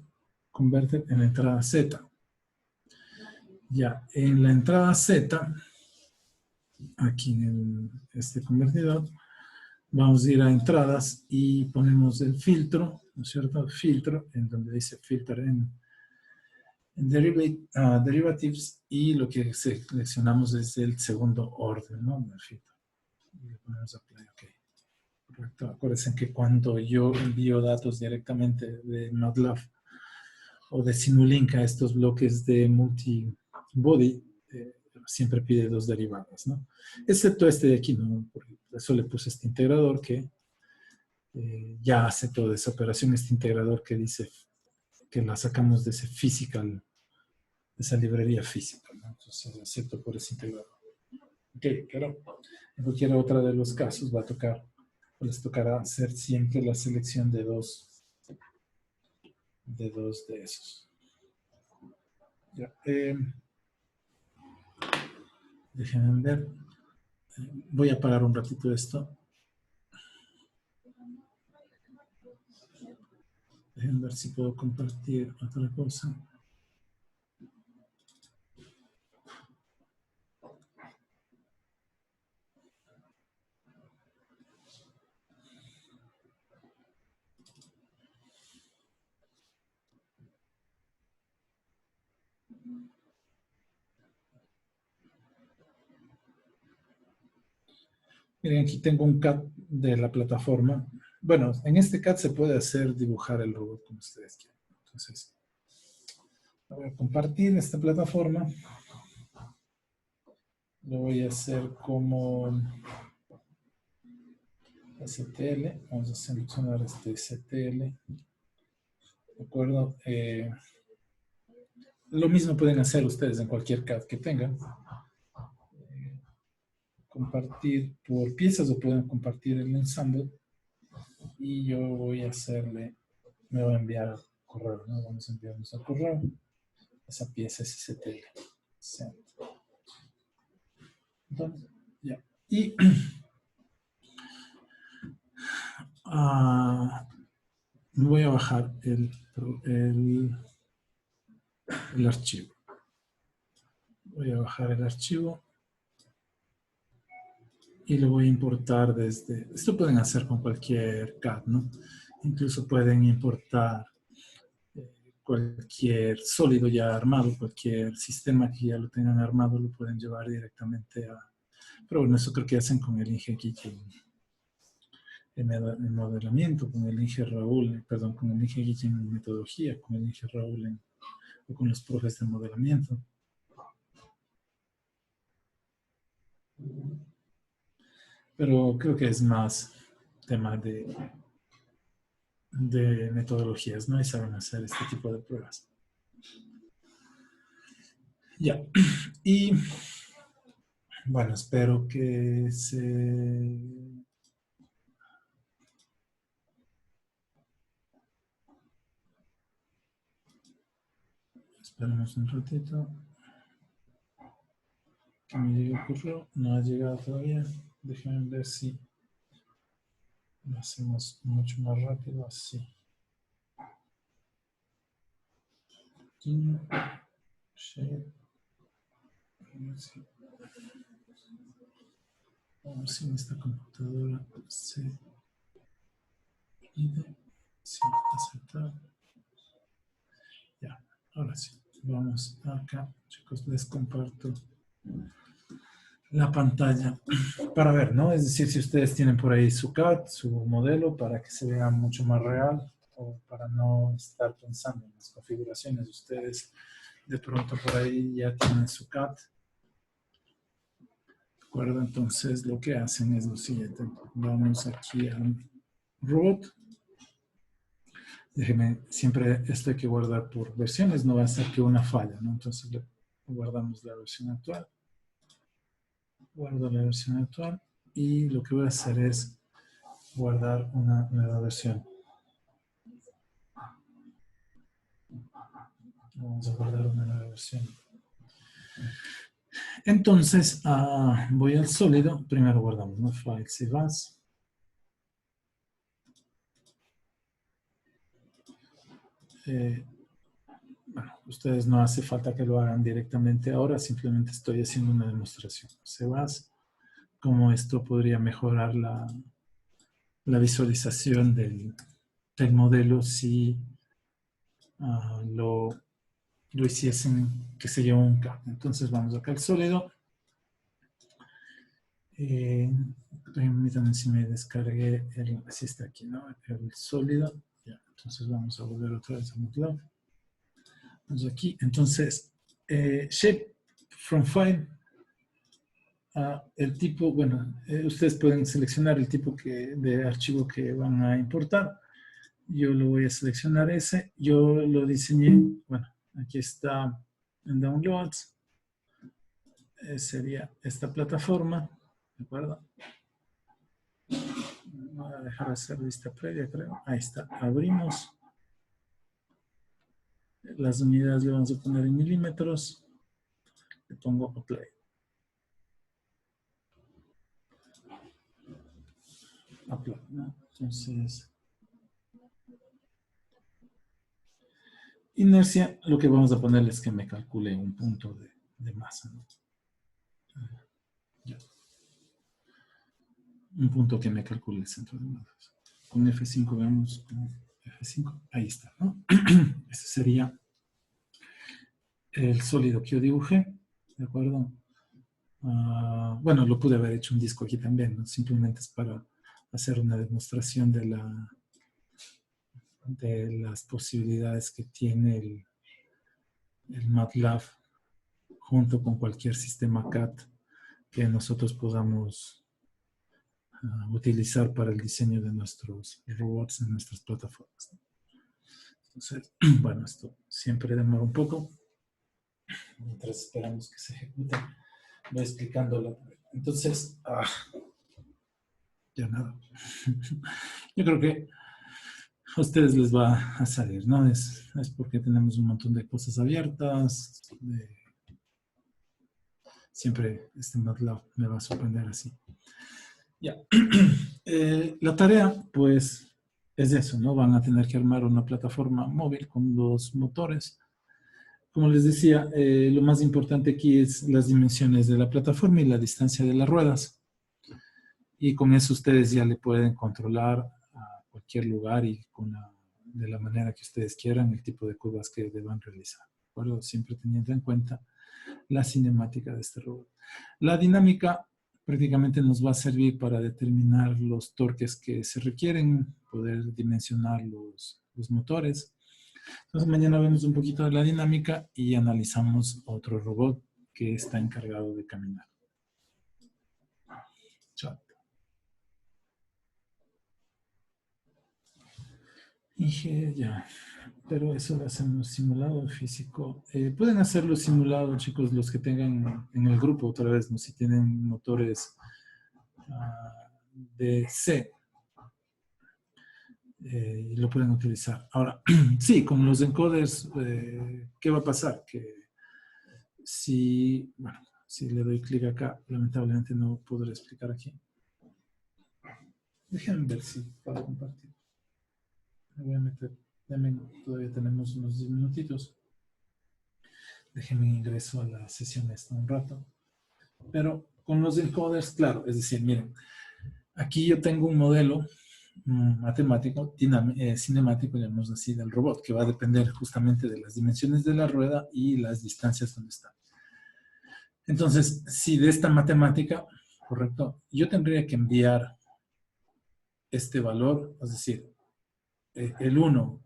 Converter en la entrada Z? Ya, en la entrada Z, aquí en este convertidor, vamos a ir a entradas y ponemos el filtro, ¿no es cierto? Filtro, en donde dice filter en derivatives, y lo que seleccionamos es el segundo orden, ¿no? Del filtro. Y le ponemos apply, OK. Correcto. Acuérdense que cuando yo envío datos directamente de MATLAB o de Simulink a estos bloques de multibody, siempre pide dos derivadas, ¿no? Excepto este de aquí, ¿no? Por eso le puse este integrador que ya hace toda esa operación, este integrador que dice que la sacamos de ese physical, de esa librería física, ¿no? Entonces, excepto por ese integrador. Ok, pero en cualquier otro de los casos les tocará hacer siempre la selección de dos de esos. Ya, déjenme ver. Voy a parar un ratito esto. Déjenme ver si puedo compartir otra cosa. Miren, aquí tengo un CAD de la plataforma. Bueno, en este CAD se puede hacer dibujar el robot como ustedes quieran. Entonces, voy a compartir esta plataforma. Lo voy a hacer como STL. Vamos a seleccionar este STL. ¿De acuerdo? Lo mismo pueden hacer ustedes en cualquier CAD que tengan. Compartir por piezas o pueden compartir el ensamble. Y yo voy a me voy a enviar correo, ¿no? Vamos a enviarnos al correo. esa pieza STL. Entonces, ya. Y voy a bajar el archivo. Voy a bajar el archivo y lo voy a importar desde... Esto pueden hacer con cualquier CAD, ¿no? Incluso pueden importar cualquier sólido ya armado, cualquier sistema que ya lo tengan armado, lo pueden llevar directamente a... Pero bueno, eso creo que hacen con el Inge Guille en modelamiento, con el Inge Raúl, perdón, con el Inge Guille en metodología, con el Inge Raúl o con los profes de modelamiento. Pero creo que es más tema de metodologías, ¿no? Y saben hacer este tipo de pruebas. Ya. Y bueno, espero que se... Esperemos un ratito. Que me llegue el correo. No ha llegado todavía. Déjenme ver si lo hacemos mucho más rápido así. Vamos si en esta computadora se pide. Sí, aceptar. Ya, ahora sí. Vamos acá. Chicos, les comparto la pantalla para ver, ¿no? Es decir, si ustedes tienen por ahí su CAD, su modelo, para que se vea mucho más real o para no estar pensando en las configuraciones. Ustedes de pronto por ahí ya tienen su CAD. ¿De acuerdo? Entonces lo que hacen es lo siguiente. Vamos aquí a Robot. Déjenme, siempre esto hay que guardar por versiones, no va a ser que una falla, ¿no? Entonces le guardamos la versión actual. Guardo la versión actual y lo que voy a hacer es guardar una nueva versión. Vamos a guardar una nueva versión. Entonces, voy al sólido. Primero guardamos, ¿no? File, save as. Bueno, ustedes no hace falta que lo hagan directamente ahora, simplemente estoy haciendo una demostración. Save as. Cómo esto podría mejorar la visualización del modelo si lo hiciesen, que se lleva un CAD. Entonces vamos acá al sólido. Permítanme si me descargué así está aquí, ¿no? El sólido. Ya, entonces vamos a volver otra vez a MATLAB. Vamos aquí. Entonces, shape from file. El tipo, bueno, ustedes pueden seleccionar el tipo de archivo que van a importar. Yo lo voy a seleccionar ese. Yo lo diseñé, bueno, aquí está en Downloads. Sería esta plataforma, ¿de acuerdo? Voy a dejar de hacer vista previa, creo. Ahí está, abrimos. Las unidades le vamos a poner en milímetros. Le pongo Apply. Apply, ¿no? Entonces, inercia, lo que vamos a ponerle es que me calcule un punto de masa, ¿no? Ya. Un punto que me calcule el centro de masa. Con F5 veamos, con F5, ahí está, ¿no? Ese sería el sólido que yo dibujé, ¿de acuerdo? Bueno, lo pude haber hecho un disco aquí también, ¿no? Simplemente es para hacer una demostración de las posibilidades que tiene el MATLAB junto con cualquier sistema CAD que nosotros podamos utilizar para el diseño de nuestros robots en nuestras plataformas, ¿no? Entonces, bueno, esto siempre demora un poco. Mientras esperamos que se ejecute, voy explicándolo. Entonces, ya nada. Yo creo que a ustedes les va a salir, ¿no? Es porque tenemos un montón de cosas abiertas. Siempre este MATLAB me va a sorprender así. Ya. La tarea, pues, es eso, ¿no? Van a tener que armar una plataforma móvil con 2 motores. Como les decía, lo más importante aquí es las dimensiones de la plataforma y la distancia de las ruedas. Y con eso ustedes ya le pueden controlar a cualquier lugar y de la manera que ustedes quieran el tipo de curvas que deban realizar. ¿De acuerdo? Siempre teniendo en cuenta la cinemática de este robot. La dinámica prácticamente nos va a servir para determinar los torques que se requieren, poder dimensionar los motores. Entonces mañana vemos un poquito de la dinámica y analizamos otro robot que está encargado de caminar. Chao. Dije ya, pero eso lo hacemos simulado físico. Pueden hacerlo simulado, chicos, los que tengan en el grupo otra vez, ¿no? Si tienen motores de C, y lo pueden utilizar. Ahora, sí, con los encoders, ¿qué va a pasar? Que si le doy clic acá, lamentablemente no podré explicar aquí. Déjenme ver si puedo compartir. Me voy a meter, todavía tenemos unos 10 minutitos. Déjenme ingreso a la sesión esta un rato. Pero con los encoders, claro, es decir, miren, aquí yo tengo un modelo matemático, cinemático, digamos así, del robot, que va a depender justamente de las dimensiones de la rueda y las distancias donde está. Entonces, si de esta matemática, correcto, yo tendría que enviar este valor, es decir, el 1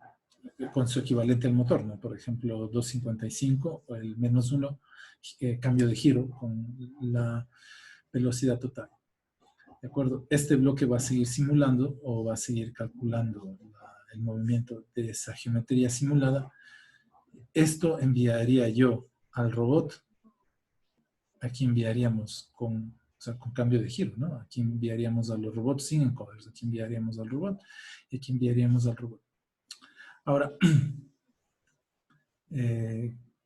con su equivalente al motor, ¿no? Por ejemplo, 255 o el menos 1, cambio de giro con la velocidad total. ¿De acuerdo? Este bloque va a seguir simulando o va a seguir calculando el movimiento de esa geometría simulada. Esto enviaría yo al robot. Aquí enviaríamos con cambio de giro, ¿no? Aquí enviaríamos a los robots sin encoders. Aquí enviaríamos al robot y aquí enviaríamos al robot. Ahora,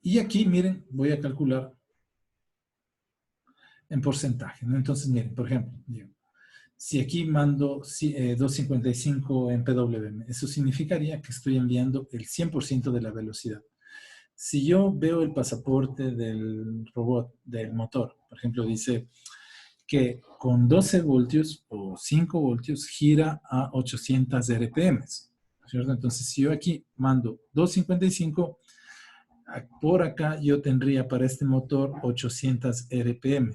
y aquí, miren, voy a calcular en porcentaje, ¿no? Entonces, miren, por ejemplo, si aquí mando 255 en PWM, eso significaría que estoy enviando el 100% de la velocidad. Si yo veo el pasaporte del robot, del motor, por ejemplo, dice que con 12 voltios o 5 voltios gira a 800 RPM, ¿cierto? Entonces, si yo aquí mando 255, por acá yo tendría para este motor 800 RPM,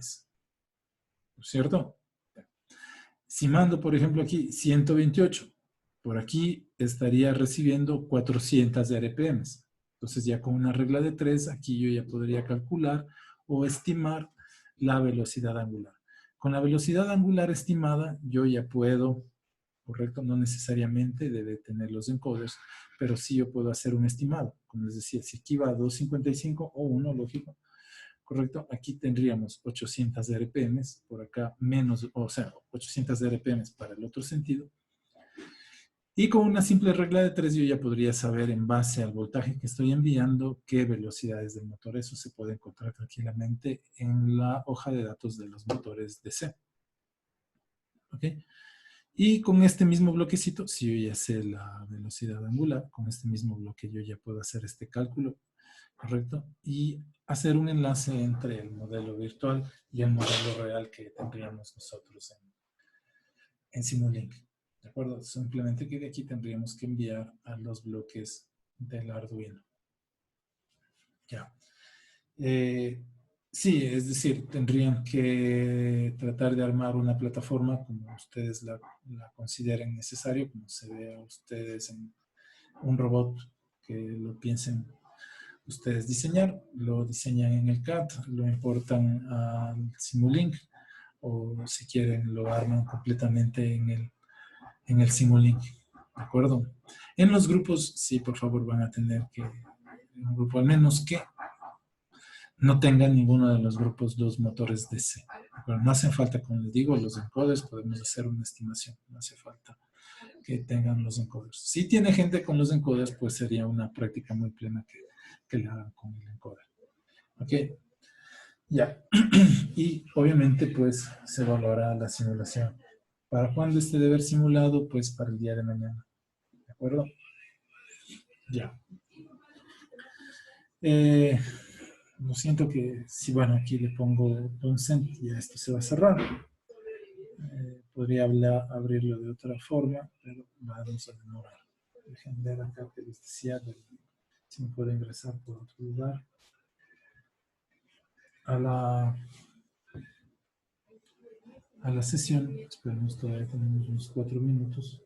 ¿cierto? Si mando, por ejemplo, aquí 128, por aquí estaría recibiendo 400 RPM. Entonces ya con una regla de 3, aquí yo ya podría calcular o estimar la velocidad angular. Con la velocidad angular estimada, yo ya puedo, correcto, no necesariamente debe tener los encoders, pero sí yo puedo hacer un estimado. Como les decía, si aquí va a 255 o 1, lógico, correcto, aquí tendríamos 800 RPM, por acá menos, o sea, 800 RPM para el otro sentido. Y con una simple regla de 3 yo ya podría saber en base al voltaje que estoy enviando qué velocidades del motor. Eso se puede encontrar tranquilamente en la hoja de datos de los motores DC. ¿Ok? Y con este mismo bloquecito, si yo ya sé la velocidad angular, con este mismo bloque yo ya puedo hacer este cálculo, ¿correcto? Y hacer un enlace entre el modelo virtual y el modelo real que tendríamos nosotros en Simulink. ¿De acuerdo? Simplemente que de aquí tendríamos que enviar a los bloques del Arduino. Ya. Sí, es decir, tendrían que tratar de armar una plataforma como ustedes la consideren necesario, como se ve a ustedes en un robot que lo piensen ustedes diseñar, lo diseñan en el CAD, lo importan al Simulink o si quieren lo arman completamente en el Simulink, ¿de acuerdo? En los grupos, sí, por favor, van a tener que, en un grupo al menos que no tengan ninguno de los grupos los motores DC. ¿De acuerdo? No hace falta, como les digo, los encoders, podemos hacer una estimación, no hace falta que tengan los encoders. Si tiene gente con los encoders, pues sería una práctica muy plena que le hagan con el encoder. Ok, ya. Y obviamente, pues, se evaluará la simulación. ¿Para cuándo esté de haber simulado? Pues para el día de mañana. ¿De acuerdo? Ya. Lo siento que, si bueno, aquí le pongo consent, ya esto se va a cerrar. Podría abrirlo de otra forma, pero vamos a demorar. Dejen ver acá que les decía, si me puedo ingresar por otro lugar. A la sesión, esperemos, todavía tenemos unos 4 minutos.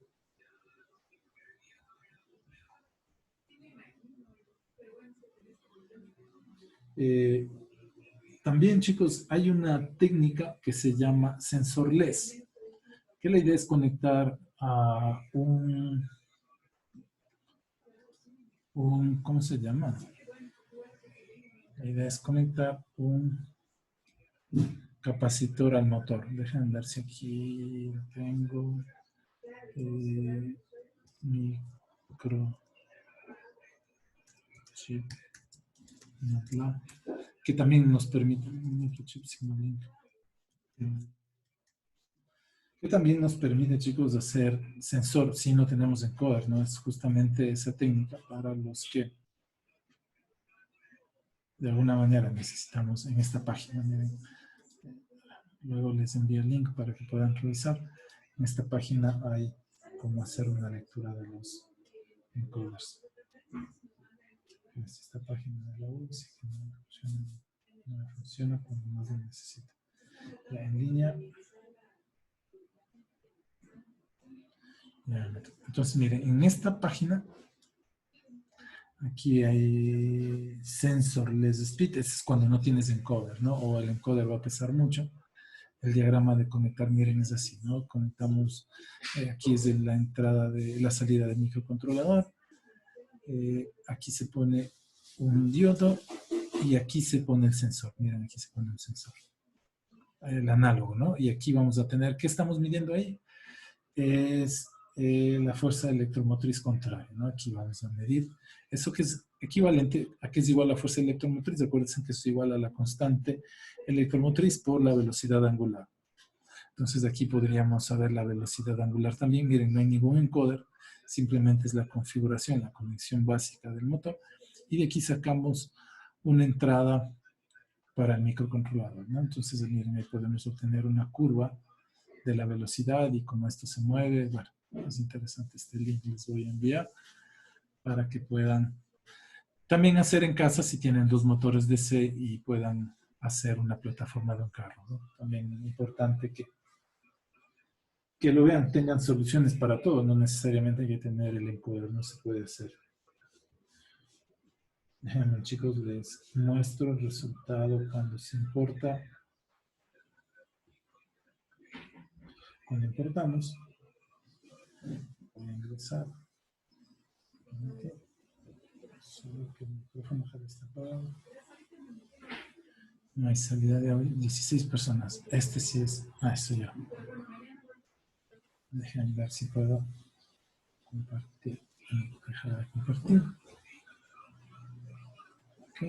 También, chicos, hay una técnica que se llama sensorless, que la idea es conectar a ¿cómo se llama? La idea es conectar un capacitor al motor. Déjenme ver si aquí lo tengo. Microchip MATLAB, que también nos permite microchip Simulink, que también nos permite, chicos, hacer sensor si no tenemos encoder, ¿no? Es justamente esa técnica para los que de alguna manera necesitamos en esta página. Miren, luego les envío el link para que puedan revisar. En esta página hay cómo hacer una lectura de los encoders. Es esta página de la UCI que no funciona cuando más lo necesita. Ya en línea. Ya, entonces, miren, en esta página aquí hay sensorless speed. Ese es cuando no tienes encoder, ¿no? O el encoder va a pesar mucho. El diagrama de conectar, miren, es así, ¿no? Conectamos, aquí es de la entrada de la salida del microcontrolador. Aquí se pone un diodo y aquí se pone el sensor. Miren, aquí se pone el sensor. El análogo, ¿no? Y aquí vamos a tener, ¿qué estamos midiendo ahí? Es la fuerza electromotriz contraria, ¿no? Aquí vamos a medir eso, que es equivalente a que es igual a la fuerza electromotriz. Acuérdense que es igual a la constante electromotriz por la velocidad angular. Entonces aquí podríamos saber la velocidad angular también. Miren, no hay ningún encoder, simplemente es la configuración, la conexión básica del motor. Y de aquí sacamos una entrada para el microcontrolador, ¿no? Entonces, miren, ahí podemos obtener una curva de la velocidad y cómo esto se mueve. Bueno, es interesante este link, les voy a enviar para que puedan también hacer en casa si tienen 2 motores DC y puedan hacer una plataforma de un carro, ¿no? También es importante que lo vean, tengan soluciones para todo, no necesariamente hay que tener el encoder, no se puede hacer. Déjenme, chicos, les muestro el resultado cuando se importa. Cuando importamos, voy a ingresar. Okay. Solo que el micrófono está apagado. No hay salida de audio. 16 personas. Este sí es. Eso ya. Déjenme ver si puedo compartir. Dejar de compartir. Ok.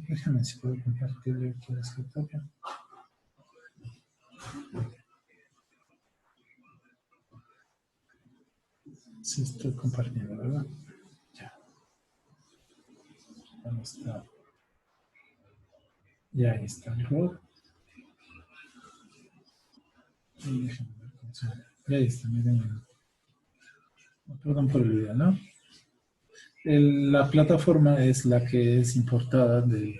Déjenme si puedo compartir aquí el escritorio. Sí, estoy compartiendo, ¿verdad? Ya. ¿Dónde está? Ya ahí está el robot. Y déjenme ver cómo se ve. Y ahí está, miren. Perdón por el video, ¿no? La plataforma es la que es importada del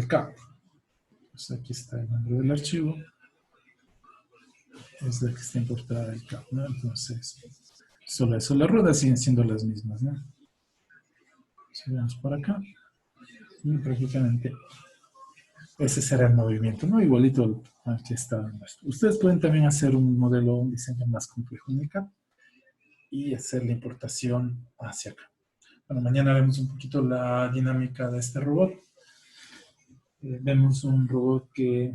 CAP. Pues aquí está el nombre del archivo. Es la que está importada del CAP, ¿no? Entonces, solo eso. Las ruedas siguen siendo las mismas, ¿no? Si vamos por acá. Y prácticamente ese será el movimiento, ¿no? Igualito al que está. Ustedes pueden también hacer un modelo, un diseño más complejo en el CAP y hacer la importación hacia acá. Bueno, mañana vemos un poquito la dinámica de este robot. Vemos un robot que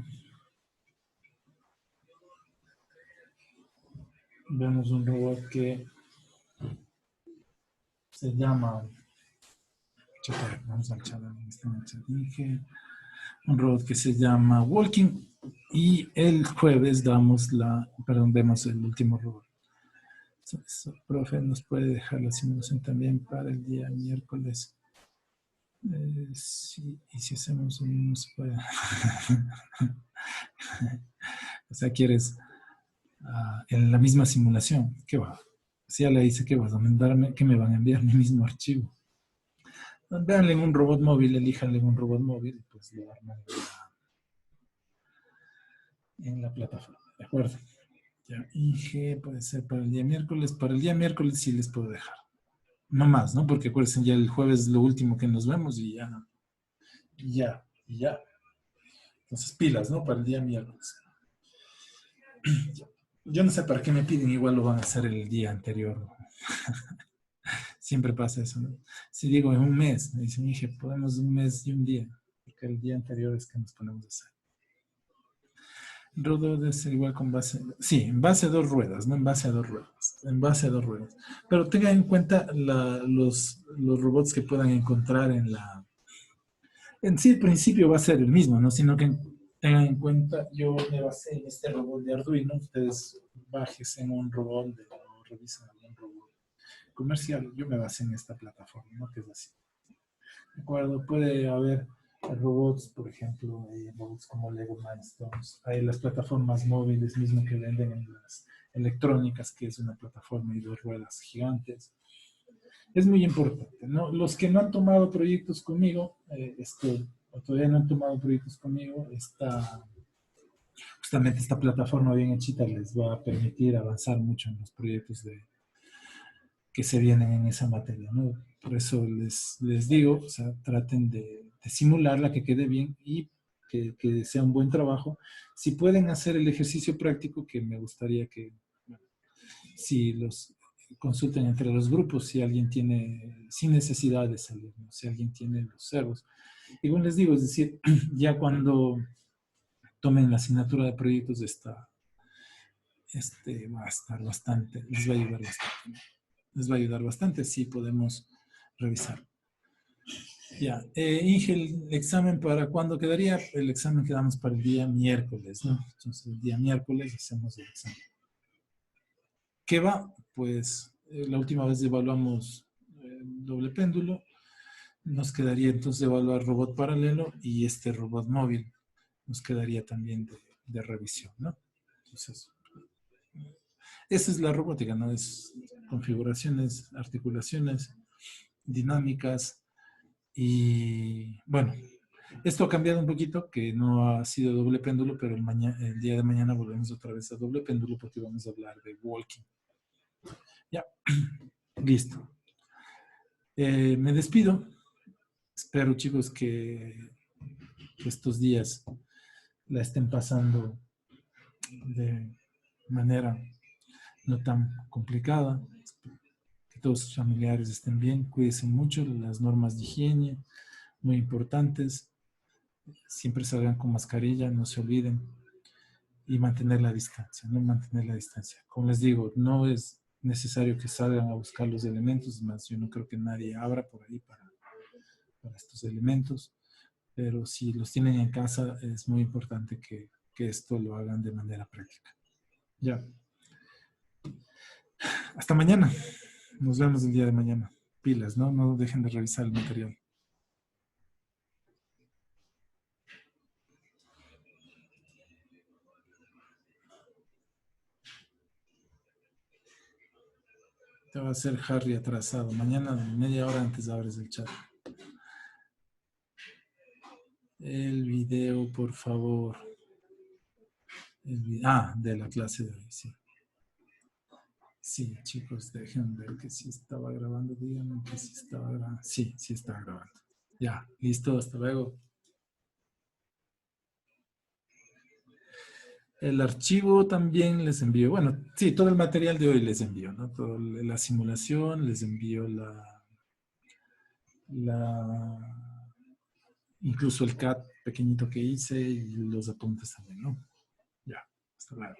se llama, vamos al chat, dije, un robot que se llama Walking, y el jueves vemos el último robot. Profe, ¿nos puede dejar la simulación también para el día miércoles? Sí, y si hacemos lo mismo se puede. O sea, ¿quieres en la misma simulación? ¿Qué va? Si ya le dice que vas a mandarme, que me van a enviar mi mismo archivo. Véanle en un robot móvil, elíjanle un robot móvil, pues lo arman en la plataforma, ¿de acuerdo? Ya, IG puede ser para el día miércoles. Para el día miércoles sí les puedo dejar. No más, ¿no? Porque acuérdense, ya el jueves es lo último que nos vemos y ya. Entonces, pilas, ¿no? Para el día miércoles. Yo no sé para qué me piden, igual lo van a hacer el día anterior. Siempre pasa eso, ¿no? Si digo en un mes, me dicen, dije, podemos un mes y un día, porque el día anterior es que nos ponemos a hacer. Rodo debe ser igual con base, sí, en base a dos ruedas, no en base a dos ruedas, en base a dos ruedas. Pero tengan en cuenta los robots que puedan encontrar en sí el principio va a ser el mismo, ¿no? Sino que tengan en cuenta, yo me basé en este robot de Arduino, ustedes bajes en un robot o revisen algún robot comercial, yo me basé en esta plataforma, ¿no? Que es así. ¿De acuerdo? Puede haber robots, por ejemplo, hay robots como Lego Mindstorms, hay las plataformas móviles mismo que venden en las electrónicas, que es una plataforma y dos ruedas gigantes. Es muy importante, ¿no? Los que no han tomado proyectos conmigo, o todavía no han tomado proyectos conmigo, justamente esta plataforma bien hechita les va a permitir avanzar mucho en los proyectos que se vienen en esa materia, ¿no? Por eso les digo, o sea, traten de simularla, que quede bien y que sea un buen trabajo. Si pueden hacer el ejercicio práctico, que me gustaría que, bueno, si los consulten entre los grupos, si alguien tiene, sin necesidad de salir, ¿no? Si alguien tiene los servos. Igual les digo, es decir, ya cuando tomen la asignatura de proyectos va a estar bastante, les va a ayudar bastante, ¿no? Les va a ayudar bastante, sí podemos revisar. Ya, Inge, ¿el examen para cuándo quedaría? El examen quedamos para el día miércoles, ¿no? Entonces el día miércoles hacemos el examen. ¿Qué va? Pues la última vez evaluamos doble péndulo, nos quedaría entonces evaluar robot paralelo y este robot móvil nos quedaría también de revisión, ¿no? Entonces, esa es la robótica, ¿no? Es configuraciones, articulaciones, dinámicas y, bueno, esto ha cambiado un poquito, que no ha sido doble péndulo, pero el día de mañana volvemos otra vez a doble péndulo porque vamos a hablar de walking. Ya, listo. Me despido. Espero, chicos, que estos días la estén pasando de manera no tan complicada, que todos sus familiares estén bien, cuídense mucho, las normas de higiene, muy importantes, siempre salgan con mascarilla, no se olviden, y mantener la distancia, no mantener la distancia. Como les digo, no es necesario que salgan a buscar los elementos, más yo no creo que nadie abra por ahí para estos elementos, pero si los tienen en casa es muy importante que esto lo hagan de manera práctica. Ya. Hasta mañana. Nos vemos el día de mañana. Pilas, ¿no? No dejen de revisar el material. Te va a hacer Harry atrasado. Mañana, media hora antes abres el chat. El video, por favor. De la clase de hoy, sí. Sí, chicos, dejen ver que sí estaba grabando. Díganme que sí estaba grabando. Sí, sí estaba grabando. Ya, listo, hasta luego. El archivo también les envío. Bueno, sí, todo el material de hoy les envío, ¿no? Toda la simulación, les envío incluso el CAT pequeñito que hice y los apuntes también, ¿no? Ya, hasta luego.